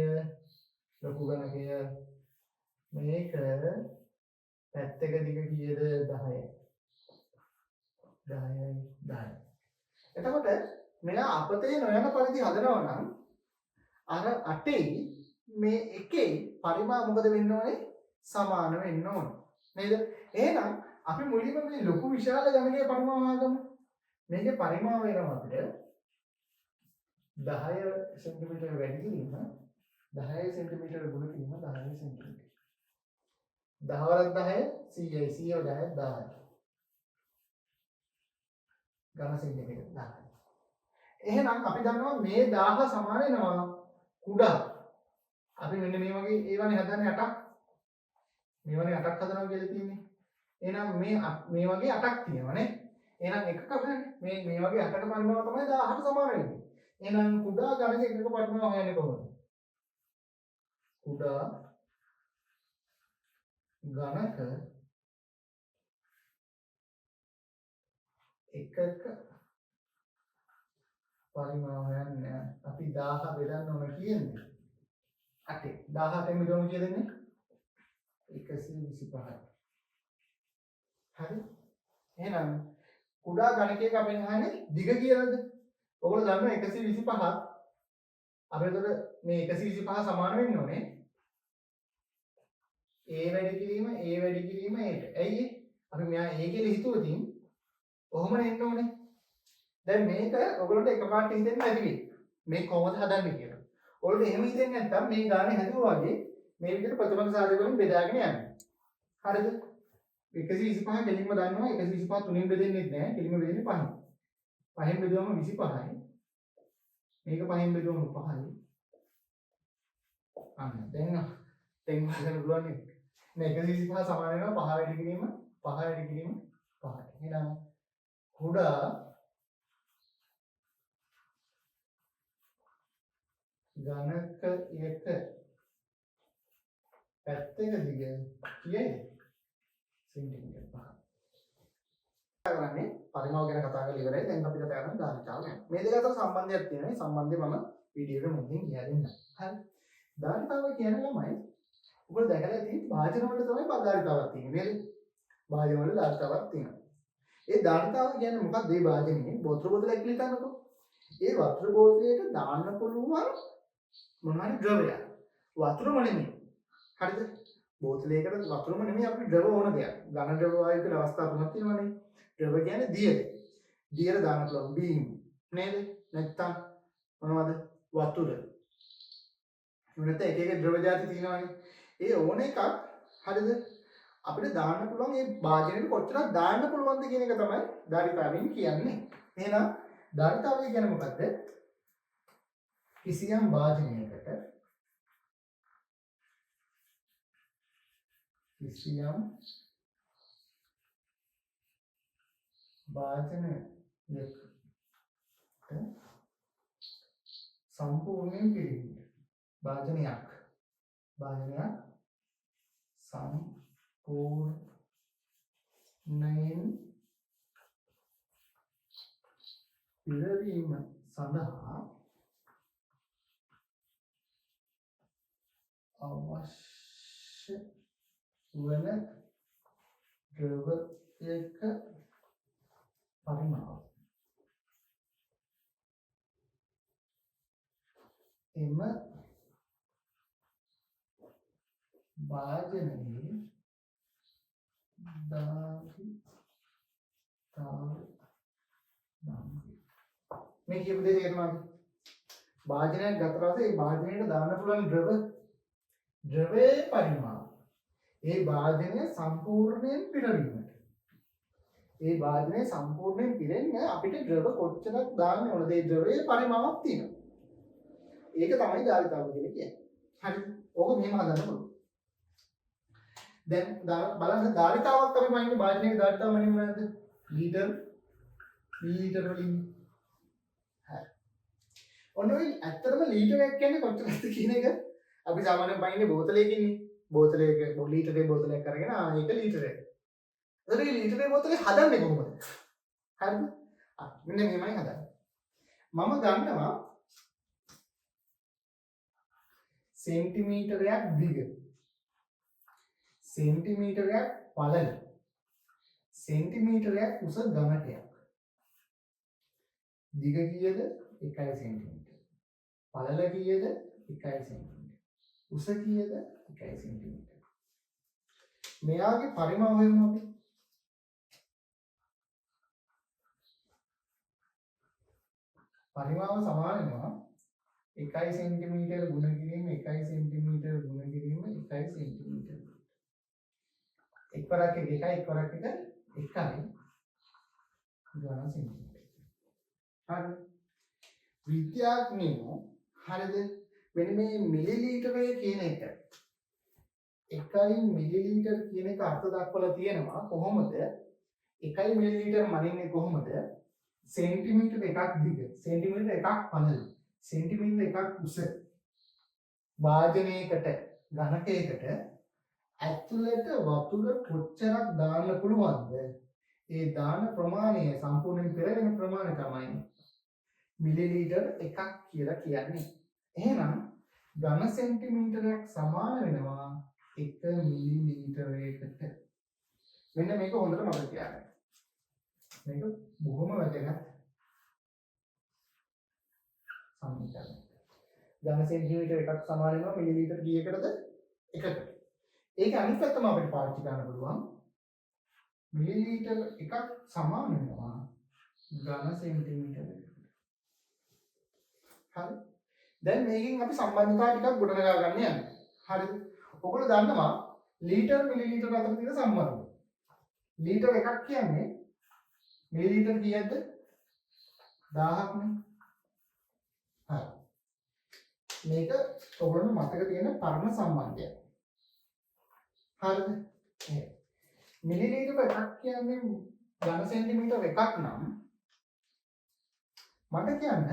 මේක පැත්තක දිග කීයද 10යි. 10. එතකොට මෙයා අපතේ නොයන පරිදි හදනවා නම් අර 8යි මේ එකේ පරිමාණ මොකද වෙන්න ඕනේ? සමාන වෙන්න ඕනේ. නේද? එහෙනම් අපි මුලින්ම මේ ලොකු විශාල ඝනකයේ පරිමාණ හොයාගමු. මේකේ පරිමාණ වෙනවා අපිට 10 සෙන්ටිමීටර වැඩි කිරීම 10 සෙන්ටිමීටර ගුණ කිරීම 10 සෙන්ටිමීටර. 10 වරක් 10 100යි 100 10 10යි. ඝන සෙන්ටිමීටර 10යි. එහෙනම් අපි දන්නවා මේ 1000 සමාන වෙනවා කුඩා. අපි මෙන්න මේ වගේ ඒවනේ හදන්නේ 8ක්. මේ වගේ 8ක් හදනවා කියලා තියෙන්නේ. එහෙනම් මේ වගේ 8ක් තියෙනවා නේ. එහෙනම් එකක මේ වගේ 8ක පරිමාණ තමයි 1000ට සමාන වෙන්නේ. එහෙනම් කුඩා ඝනක එකක පරිමාණ හොයන්නේ කොහොමද? කුඩා ඝනක එකක පරිමාණ හොයන්න අපි 1000 බෙදන්න ඕන කියන්නේ 8. 18 න් බෙදුවම කීයද එන්නේ? 125යි. හරි? එහෙනම් කුඩා ඝනකයක අපෙන් අහන්නේ දිග කියලාද? ඔයගොල්ලෝ දන්නවා 125 අපි එතකොට මේ 125 සමාන වෙන්න ඕනේ a වැඩි කිරීම aට. ඇයි අපි මෙයා a කියලා හිතුවොතින් කොහොමද එන්න ඕනේ? දැන් මේක ඔයගොල්ලන්ට එකපාරට හිතෙන්නේ නැති වෙයි. මේ කොහොමද හදන්නේ කියලා. ඔයගොල්ලෝ එහෙම හිතෙන්නේ නැත්නම් මේ ගානේ හැදුවා වගේ මේ විදිහට ප්‍රතිපද සාධක වලින් බෙදාගෙන යන්න. හරිද? 125 කෙලින්ම දන්නවා 125 තුنين බෙදෙන්නේ නැහැ. කෙලින්ම බෙදෙන්නේ 5. 5න් බෙදුවම 25යි. මේක 5න් බෙදුවම 5යි. අන්න දැන් හදන්න පුළුවන් නේද? මේ 125 සමාන වෙනවා 5 වැඩි කිරීම 5. එහෙනම් කුඩා ඝනක එක පැත්තක දිග කීයද? සෙන්ටිමීටර 5. කරන්නේ පරිමාව ගැන කතා කරලා ඉවරයි. දැන් අපි කතා කරන්නේ ධාරිතාව ගැන. මේ දෙක අතර සම්බන්ධයක් තියෙනවා. මේ සම්බන්ධය මම වීඩියෝ එකේ මුලින් කියලා දෙන්නම්. හරි. ධාරිතාව කියන ළමයි ඔයගොල්ලෝ දැකලා ඇති භාජන වල තමයි ධාරිතාවක් තියෙන්නේ නේද? භාජන වල ධාරිතාවක් තියෙනවා. ඒ ධාරිතාව කියන්නේ මොකක්ද? මේ භාජනයේ වතුර බෝතලයක් කියලා හිතන්නකෝ. ඒ වතුර බෝතලයට දාන්න පුළුවන් මොනවාරි ද්‍රවයක්. වතුරම නෙමෙයි. හරිද? බෝතලයකට වතුරම නෙමෙයි අපිට ද්‍රව ඕන දෙයක්. ඝන ද්‍රව වායු කියලා අවස්ථා තුනක් තියෙනවානේ. ද්‍රව කියන්නේ දියර. දියර දාන්න පුළුවන් බීම් නේද? නැත්තම් මොනවද? වතුර. නැත්නම් එක එක ද්‍රව ಜಾති තියෙනවානේ. ඒ ඕන එකක් හරිද? අපිට දාන්න පුළුවන් මේ භාජනයට කොච්චරක් දාන්න පුළුවන්ද කියන එක තමයි ධාරිතාවෙන් කියන්නේ. එහෙනම් ධාරිතාවය කියන්නේ මොකද්ද? කිසියම් භාජනයකට සම්පූර්ණයෙන් පිළිගන්න. භාජනයක් සම්පූර්ණයෙන් පිළිවීම සඳහා අවශ්‍ය වන ද්‍රවයක පරිමාව එම භාජනයේ මේ කියපු දේ තේරුණාද? භාජනයක් ගත්ත පස්සේ ඒ භාජනයට දාන්න පුළුවන් ද්‍රවයේ පරිමාණ. ඒ භාජනය සම්පූර්ණයෙන් පිරවීමට. ඒ භාජනය සම්පූර්ණයෙන් පිරෙන්න අපිට ද්‍රව කොච්චරක් දාන්න ඕනද? ඒ ද්‍රවයේ පරිමාණයක් තියෙනවා. ඒක තමයි ධාරිතාව කියලා කියන්නේ. හරිද? ඕක මෙහෙම හදන්න පුළුවන්. දැන් බලන්න ධාරිතාවක් අපි මයින්නේ භාජනයේ ධාරිතාව මනින්නේ මොනවද? ලීටර වලින්. හරි. ඔන්න ඔය ඇත්තටම ලීටරයක් කියන්නේ කොච්චරද කියන එක අපි සාමාන්‍යයෙන් බයින්නේ බෝතලයකින්නේ. බෝතලයක ලීටරේ බෝතලයක් අරගෙන ඒක ලීටරයක්. එතකොට මේ ලීටරේ බෝතලේ හදන්නේ කොහොමද? හරිද? මෙන්න මෙහෙමයි හදන්නේ. මම ගන්නවා සෙන්ටිමීටරයක් දිග, සෙන්ටිමීටරයක් පළල, සෙන්ටිමීටරයක් උස ඝනකයක්. දිග කීයද? 1 සෙන්ටිමීටර. පළල කීයද? 1 සෙන්ටිමීටර. උස කීයද? 1 සෙන්ටිමීටර. මෙයාගේ පරිමාව හොයමු අපි. පරිමාව සමාන වෙනවා 1 සෙන්ටිමීටර ගුණ කිරීම 1 සෙන්ටිමීටර ගුණ කිරීම 1 සෙන්ටිමීටර. එක්වරක් එක 1 එක්වරක් එක 1යි ඝන සෙන්ටිමීටර. හරි. විද්‍යාඥයෝ හරිද මෙන්න මේ මිලිලීටරය කියන එක 1 මිලිලීටර කියන එක අර්ථ දක්වලා තියෙනවා කොහොමද? 1 මිලිලීටර මනින්නේ කොහොමද? සෙන්ටිමීටර එකක් දිග, සෙන්ටිමීටර එකක් පළල, සෙන්ටිමීටර එකක් උස වාදනයකට ඝනකයකට ඇතුළට වතුර කොච්චරක් දාන්න පුළුවන්ද? ඒ දාන ප්‍රමාණය සම්පූර්ණයෙන් පෙරගෙන ප්‍රමාණය තමයි මිලිලීටර එකක් කියලා කියන්නේ. එහෙනම් ඝන සෙන්ටිමීටරයක් සමාන වෙනවා 1 මිලිලීටරයකට. මෙන්න මේක හොඳට මතක තියාගන්න. මේක බොහොම වැදගත් සමීකරණයක්. ඝන සෙන්ටිමීටර එකක් සමාන වෙනවා මිලිලීටර කීයකටද? 1කට. ඒක අනිත් පැත්තම අපිට පාවිච්චි කරන්න පුළුවන්. මිලිලීටර එකක් සමාන වෙනවා ඝන සෙන්ටිමීටර එකකට. හරි. දැන් මේකෙන් අපි සම්බන්ධතාව ටිකක් ගොඩනගා ගන්න යනවා. හරිද? ඔයගොල්ලෝ දන්නවා ලීටර් මිලිලීටර අතර තියෙන සම්බන්ධය. ලීටර් එකක් කියන්නේ මිලිලීටර කීයක්ද? 1000ක් නේ. හරි. මේක ඔයගොල්ලෝ මතක තියෙන පරණ සම්බන්ධයක්. හරිද? මිලිලීටර එකක් කියන්නේ ඝන සෙන්ටිමීටර එකක් නම් මට කියන්න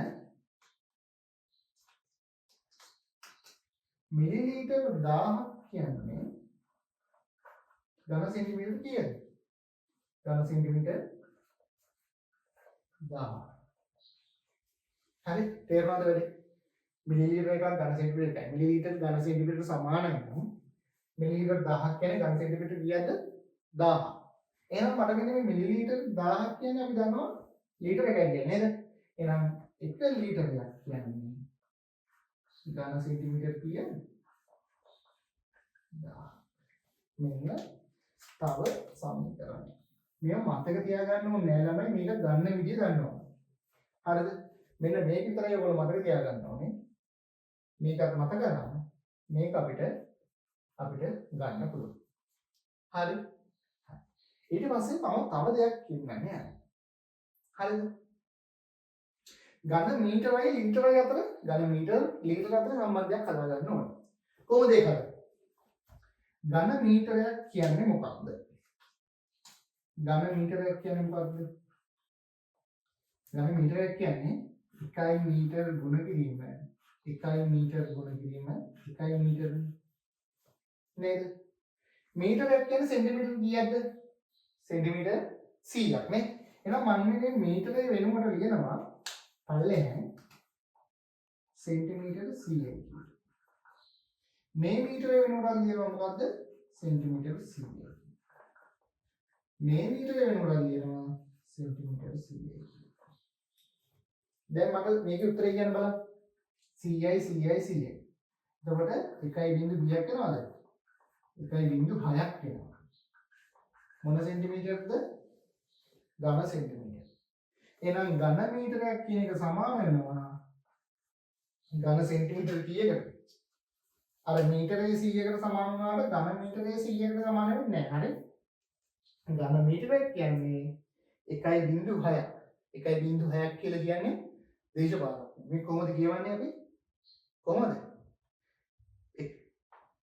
මිලිලීටර 1000ක් කියන්නේ ඝන සෙන්ටිමීටර කීයද? ඝන සෙන්ටිමීටර 1000. හරි තේරුණාද වැඩි? මිලිලීටර එකක් ඝන සෙන්ටිමීටර එකයි. මිලිලීටර ඝන සෙන්ටිමීටර සමාන වෙනවා. මිලිලීටර 1000ක් කියන්නේ ඝන සෙන්ටිමීටර කීයද? 1000. එහෙනම් මට මෙන්න මේ මිලිලීටර 1000ක් කියන්නේ අපි දන්නවා ලීටර එකයි කියන්නේ නේද? එහෙනම් 1 ලීටරයක් කියන්නේ ඝන සෙන්ටිමීටර කීයද? 1000. මෙන්න තව සමීකරණය. මේව මතක තියාගන්න ඕනේ නෑ ළමයි මේක ගන්න විදිය දන්නවා. හරිද? මෙන්න මේක විතරයි ඔයගොල්ලෝ මතක තියාගන්න ඕනේ. මේකත් මතක ගන්න. මේක අපිට ගන්න පුළුවන්. හරි? ඊට පස්සේ තව දෙයක් කියන්න යනවා. හරිද? ඝන මීටරයි ලීටරයි අතර ඝන මීටර ලීටර අතර සම්බන්ධයක් හදා ගන්න ඕනේ. කොහොමද ඒක හදන්නේ? ඝන මීටරයක් කියන්නේ මොකක්ද? ඝන මීටරයක් කියන්නේ මොකක්ද? ඝන මීටරයක් කියන්නේ 1 මීටර ගුණ කිරීම 1 මීටර ගුණ කිරීම 1 මීටර නේද? මීටරයක් කියන්නේ සෙන්ටිමීටර කීයක්ද? සෙන්ටිමීටර 100ක් නේ. එහෙනම් මම මේ මීටරේ වෙනුවට ලියනවා පල්ලෙහාන් සෙන්ටිමීටර 100යි. මේ මීටරේ වෙනුවට ලියනවා මොකද්ද? සෙන්ටිමීටර 100යි. මේ මීටරේ වෙනුවට ලියනවා සෙන්ටිමීටර 100යි. දැන් මට මේකේ උත්තරය කියන්න බලන්න. 100යි 100යි 100යි. එතකොට 1.2ක් වෙනවද? 1.6ක් වෙනවා. මොන සෙන්ටිමීටර්ද? ඝන සෙන්ටිමීටර්. එහෙනම් ඝන මීටරයක් කියන එක සමාන වෙනවා ඝන සෙන්ටිමීටර කීයකට? අර මීටරේ 100කට සමාන වුණාට ඝන මීටරේ 100කට සමාන වෙන්නේ නැහැ. හරි? ඝන මීටරයක් කියන්නේ 1.6ක්. 1.6ක් කියලා කියන්නේ දේශපාලන. මේ කොහොමද කියවන්නේ අපි? කොහොමද?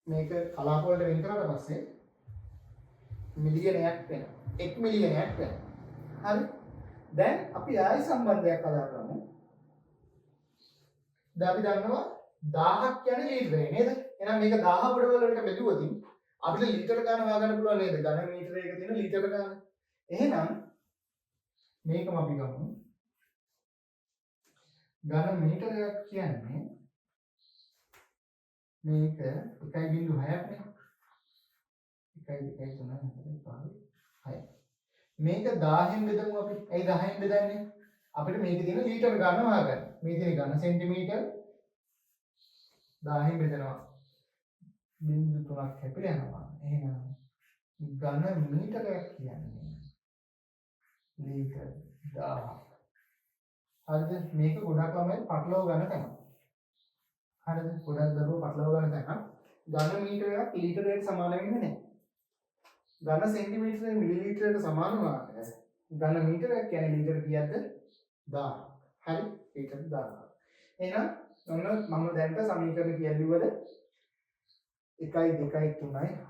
මේක කලාප වලට වෙන් කරාට පස්සේ මිලියනයක් වෙනවා. 1 මිලියනයක් වෙනවා. හරි? දැන් අපි ආයි සම්බන්ධයක් කතා කරමු. දැන් අපි දන්නවා 1000ක් කියන්නේ ලීටරේ නේද? එහෙනම් මේක 1000 ගොඩ වලට බෙදුවොත් අපිට ලීටර ගන්න හොයාගන්න පුළුවන් නේද? ඝන මීටරයක තියෙන ලීටර ගන්න. එහෙනම් මේකම අපි ගමු. ඝන මීටරයක් කියන්නේ මේක 1.6ක් නේ. 1.2 3 4 5 6. මේක 1000න් බෙදමු අපි. ඇයි 10න් බෙදන්නේ? අපිට මේකේ තියෙන ලීටර ගන්න හොයාගන්න. මේ තියෙන ඝන සෙන්ටිමීටර් 1000න් බෙදනවා. බිංදු 3ක් හැපිලා යනවා. එහෙනම් ඝන මීටරයක් කියන්නේ ලීටර් 1000. හරිද? මේක ගොඩක් ළමයි පටලව ගන්න තැන. හරිද? ගොඩක් දරුවෝ පටලව ගන්න තැන. ඝන මීටරයක් ලීටරයට සමාන වෙන්නේ නැහැ. ඝන සෙන්ටිමීටරේ මිලිලීටරයට සමාන වුණාට ඝන මීටරයක් කියන්නේ ලීටර කීයක්ද? 1000. හරි? ලීටර 1000. එහෙනම් ඔන්න මම දැන්ට සමීකරණ කියලිවල 1 2 3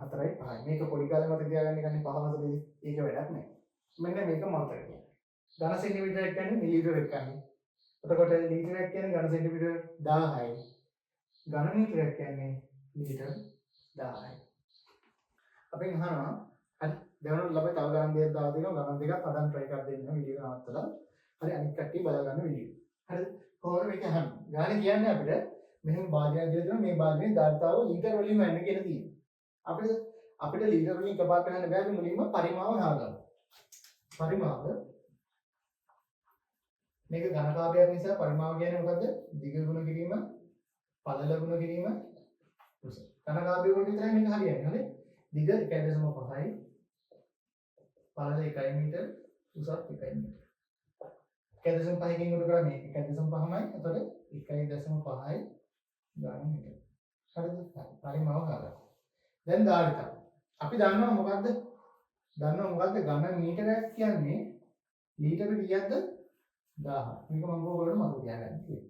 4 5. මේක පොඩි කාලේ මතක තියාගන්න ගන්නේ 5 හතරේ. ඒක වැඩක් නැහැ. මෙන්න මේක මතක තියාගන්න. ඝන සෙන්ටිමීටරයක් කියන්නේ මිලිලීටර එකයි. එතකොට ලීටරයක් කියන්නේ ඝන සෙන්ටිමීටර 1000යි. ඝන මීටරයක් කියන්නේ ලීටර 1000යි. අපි අහනවා හරි දැන් ළමයි තව ගණන් දෙකක් දාලා දෙනවා ගණන් දෙකක් අදන් try කර දෙන්න වීඩියෝ නවත්තලා. හරි අනිත් කට්ටිය බලා ගන්න වීඩියෝ. හරිද? කොහොමද මේක අහන්නේ? ගාන කියන්නේ අපිට මෙහෙම භාජනයක් දීලා දෙනවා මේ භාජනයේ ධාරිතාව ලීටර වලින් වෙන්න කියලා තියෙනවා. අපිට ලීටර වලින් එකපාරට ගන්න බෑ අපි මුලින්ම පරිමාව හොයාගන්න. පරිමාව මේක ඝනකාභයක් නිසා පරිමාව කියන්නේ මොකද්ද? දිග ගුණ කිරීම පළල ගුණ කිරීම උස. ඝනකාභය වලට විතරයි මේක හරියන්නේ. හරි? දිග 1.5යි පළල 1 මීටර උසත් 1 මීටර. 1.5කින් උඩ කරන්නේ 1.5මයි. එතකොට 1.5යි ඝන මීටර. හරිද? පරිමාව හොයාගන්න. දැන් ධාරිතාව. අපි දන්නවා මොකද්ද? ඝන මීටරයක් කියන්නේ ලීටර කීයක්ද? 1000. මේක මම ඔයගොල්ලෝ මතක තියාගන්න කියලා.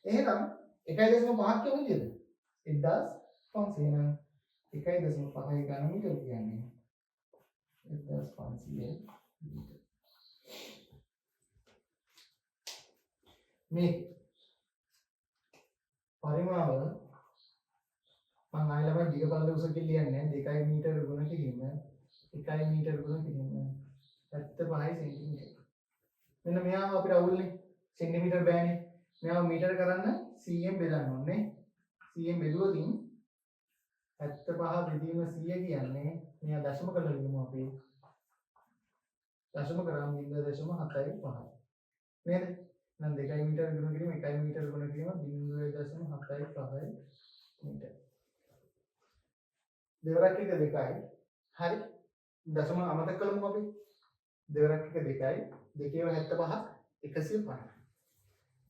එහෙනම් 1.5ක් කියන්නේ 1500 නම් 1.5යි ඝන මීටර කියන්නේ 1500 ලීටර. මේ පරිමාව මම ආයෙත් දිග පළල උස කියලා කියන්නේ 2 මීටර ගුණ කිරීම 1 මීටර ගුණ කිරීම 75 සෙන්ටිමීටර. මෙන්න මෙයාව අපිට අවුල්නේ සෙන්ටිමීටර බෑනේ. මෙයාව මීටර කරන්න 100ෙන් බෙදන්න ඕනේ. 100ෙන් බෙදුවොත් 75 බෙදීම 100 කියන්නේ මෙයා දශම කරලා ලියමු අපි. දශම කරාම 0.75. නේද? නම් 2 මීටර ගුණ කිරීම 1 මීටර ගුණ කිරීම 0.75 මීටර. දෙවරක් එක 2යි. හරි? දශම අමතක කළමු අපි. දෙවරක් එක 2යි. 2 75 150.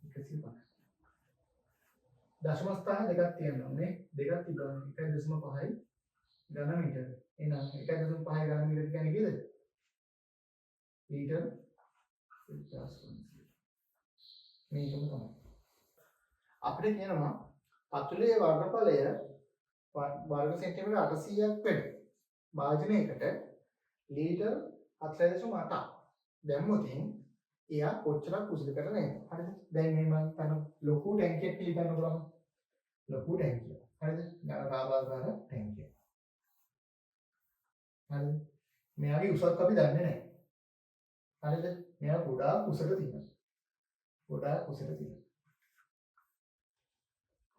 150. දශම ස්ථාන දෙකක් තියෙනවා නේ. දෙකක් තිබුණා. 1.5යි ඝන මීටර. එහෙනම් 1.5යි ඝන මීටර කියන්නේ කීයද? ලීටර 1500. මේකම තමයි. අපිට කියනවා පතුලේ වර්ගඵලය වර්ග සෙන්ටිමීටර 800ක් වෙන භාජනයකට ලීටර 4.8ක් දැම්මොත් එයා කොච්චරක් කුසල කරන නේද? හරිද? දැන් මේ මම තන ලොකු ටැංකියක් පිළිගන්න පුළුවන්. ලොකු ටැංකිය. හරිද? ඝනකාභාගාර ටැංකිය. හරිද? මෙයාගේ උසක් අපි දන්නේ නැහැ. හරිද? මෙයා ගොඩාක් උසට තියෙනවා. ගොඩාක් උසට තියෙනවා.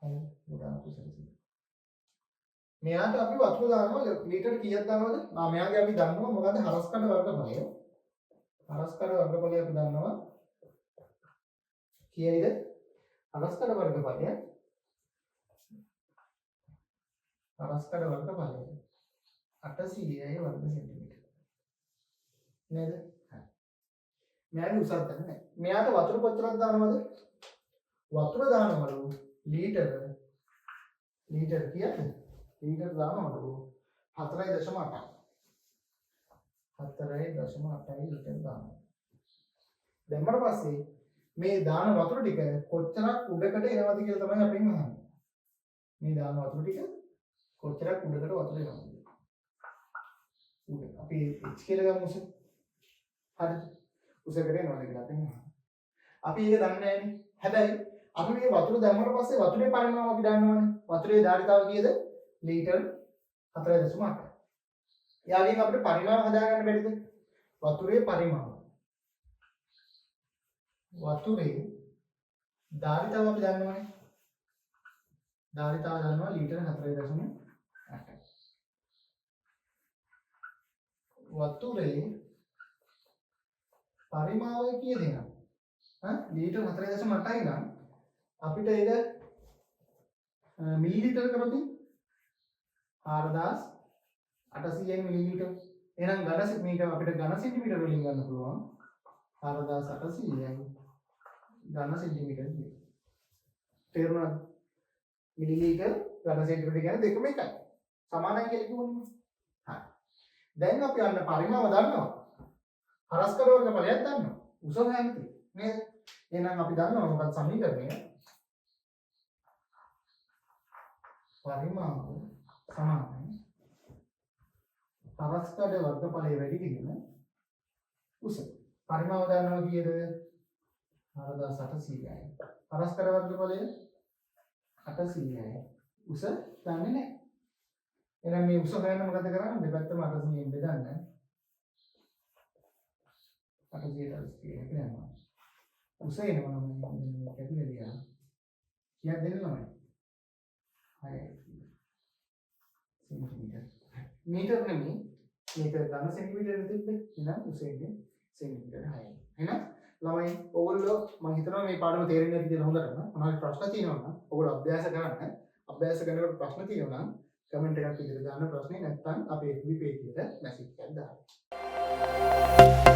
හරි? ගොඩාක් උසට තියෙනවා. මෙයාට අපි වතුර දානවා ලීටර කීයක් දානවද? මෙයාගේ අපි දන්නවා මොකද්ද හරස්කඩ වර්ගඵලය. හරස්කඩ වර්ගඵලය අපි දන්නවා කීයද? හරස්කඩ වර්ගඵලය 800යි වර්ග සෙන්ටිමීටර. නේද? හරි. මෙයාගේ උසක් දන්නේ නැහැ. මෙයාට වතුර කොච්චරක් දානවද? වතුර දානවලු ලීටර කීයද? ලීටර දානවලු 4.8යි. 4.8යි ලීටර දානවා. දැම්මට පස්සේ මේ දාන වතුර ටික කොච්චරක් උඩකට එනවද කියලා තමයි අපෙන් අහන්නේ. මේ දාන වතුර ටික කොච්චරක් උඩකට වතුර එනවද? උඩ. අපි h කියලා ගමු උස. හරිද? උසකට එනවද කියලා අපෙන් අහන්නේ. අපි ඒක දන්නේ නැහැනේ. හැබැයි අපි මේ වතුර දැම්මට පස්සේ වතුරේ පරිමාණය අපි දන්නවනේ. වතුරේ ධාරිතාව කීයද? ලීටර් 4.8. යාගෙන් අපිට පරිමාණ හදාගන්න බැරිද? වතුරේ පරිමාණ. වතුරේ ධාරිතාව අපි දන්නවනේ. ධාරිතාව දන්නවා ලීටර් 4.8. වතුරේ පරිමාණය කීයද එහෙනම්? ලීටර් 4.8යි නම් අපිට ඒක මිලිලිටර කරොත් 4800 මිලිලිටර. එහෙනම් ඝන මේක අපිට ඝන සෙන්ටිමීටර වලින් ගන්න පුළුවන් 4800යි ඝන සෙන්ටිමීටර කියන. තේරුණාද? මිලිලිටර ඝන සෙන්ටිමීටර කියන්නේ දෙකම එකයි. සමානයි කියලා කිව්වනේ. හරි. දැන් අපි අන්න පරිමාව දන්නවා. හරස්කඩ වර්ග ඵලයක් දන්නවා. උස හැමති නේද? එහෙනම් අපි දන්නවා මොකක්ද සමීකරණය? පරිමාව සමානයි හරස්කඩ වර්ගඵලය වැඩි කිරීම උස. පරිමාව දන්නවා කීයද? 4800යි. හරස්කඩ වර්ගඵලය 800යි. උස දන්නේ නැහැ. එහෙනම් මේ උස හොයන්න මොකද කරන්නේ? දෙපැත්තම 800ෙන් බෙදන්න. 800 කියලා. උස එනවා නම් කැපිලා දියා. කීයක් දෙන්න ළමයි? 6යි. සෙන්ටිමීටර. මීටර නෙමෙයි. මීටර ඝන සෙන්ටිමීටර තිබ්බේ. එහෙනම් උස එන්නේ සෙන්ටිමීටර 6යි. එහෙනම් ළමයි ඔයගොල්ලෝ මම හිතනවා මේ පාඩම තේරෙන්නේ නැති කියලා හොඳටම මොනවාරි ප්‍රශ්න තියෙනවා නම් ඔයගොල්ලෝ අභ්‍යාස කරන්න. අභ්‍යාස කරනකොට ප්‍රශ්න තියෙනවා නම් කමෙන්ට් එකක් විදිහට දාන්න. ප්‍රශ්නේ නැත්නම් අපේ FB page එකට මැසේජ් එකක් දාන්න.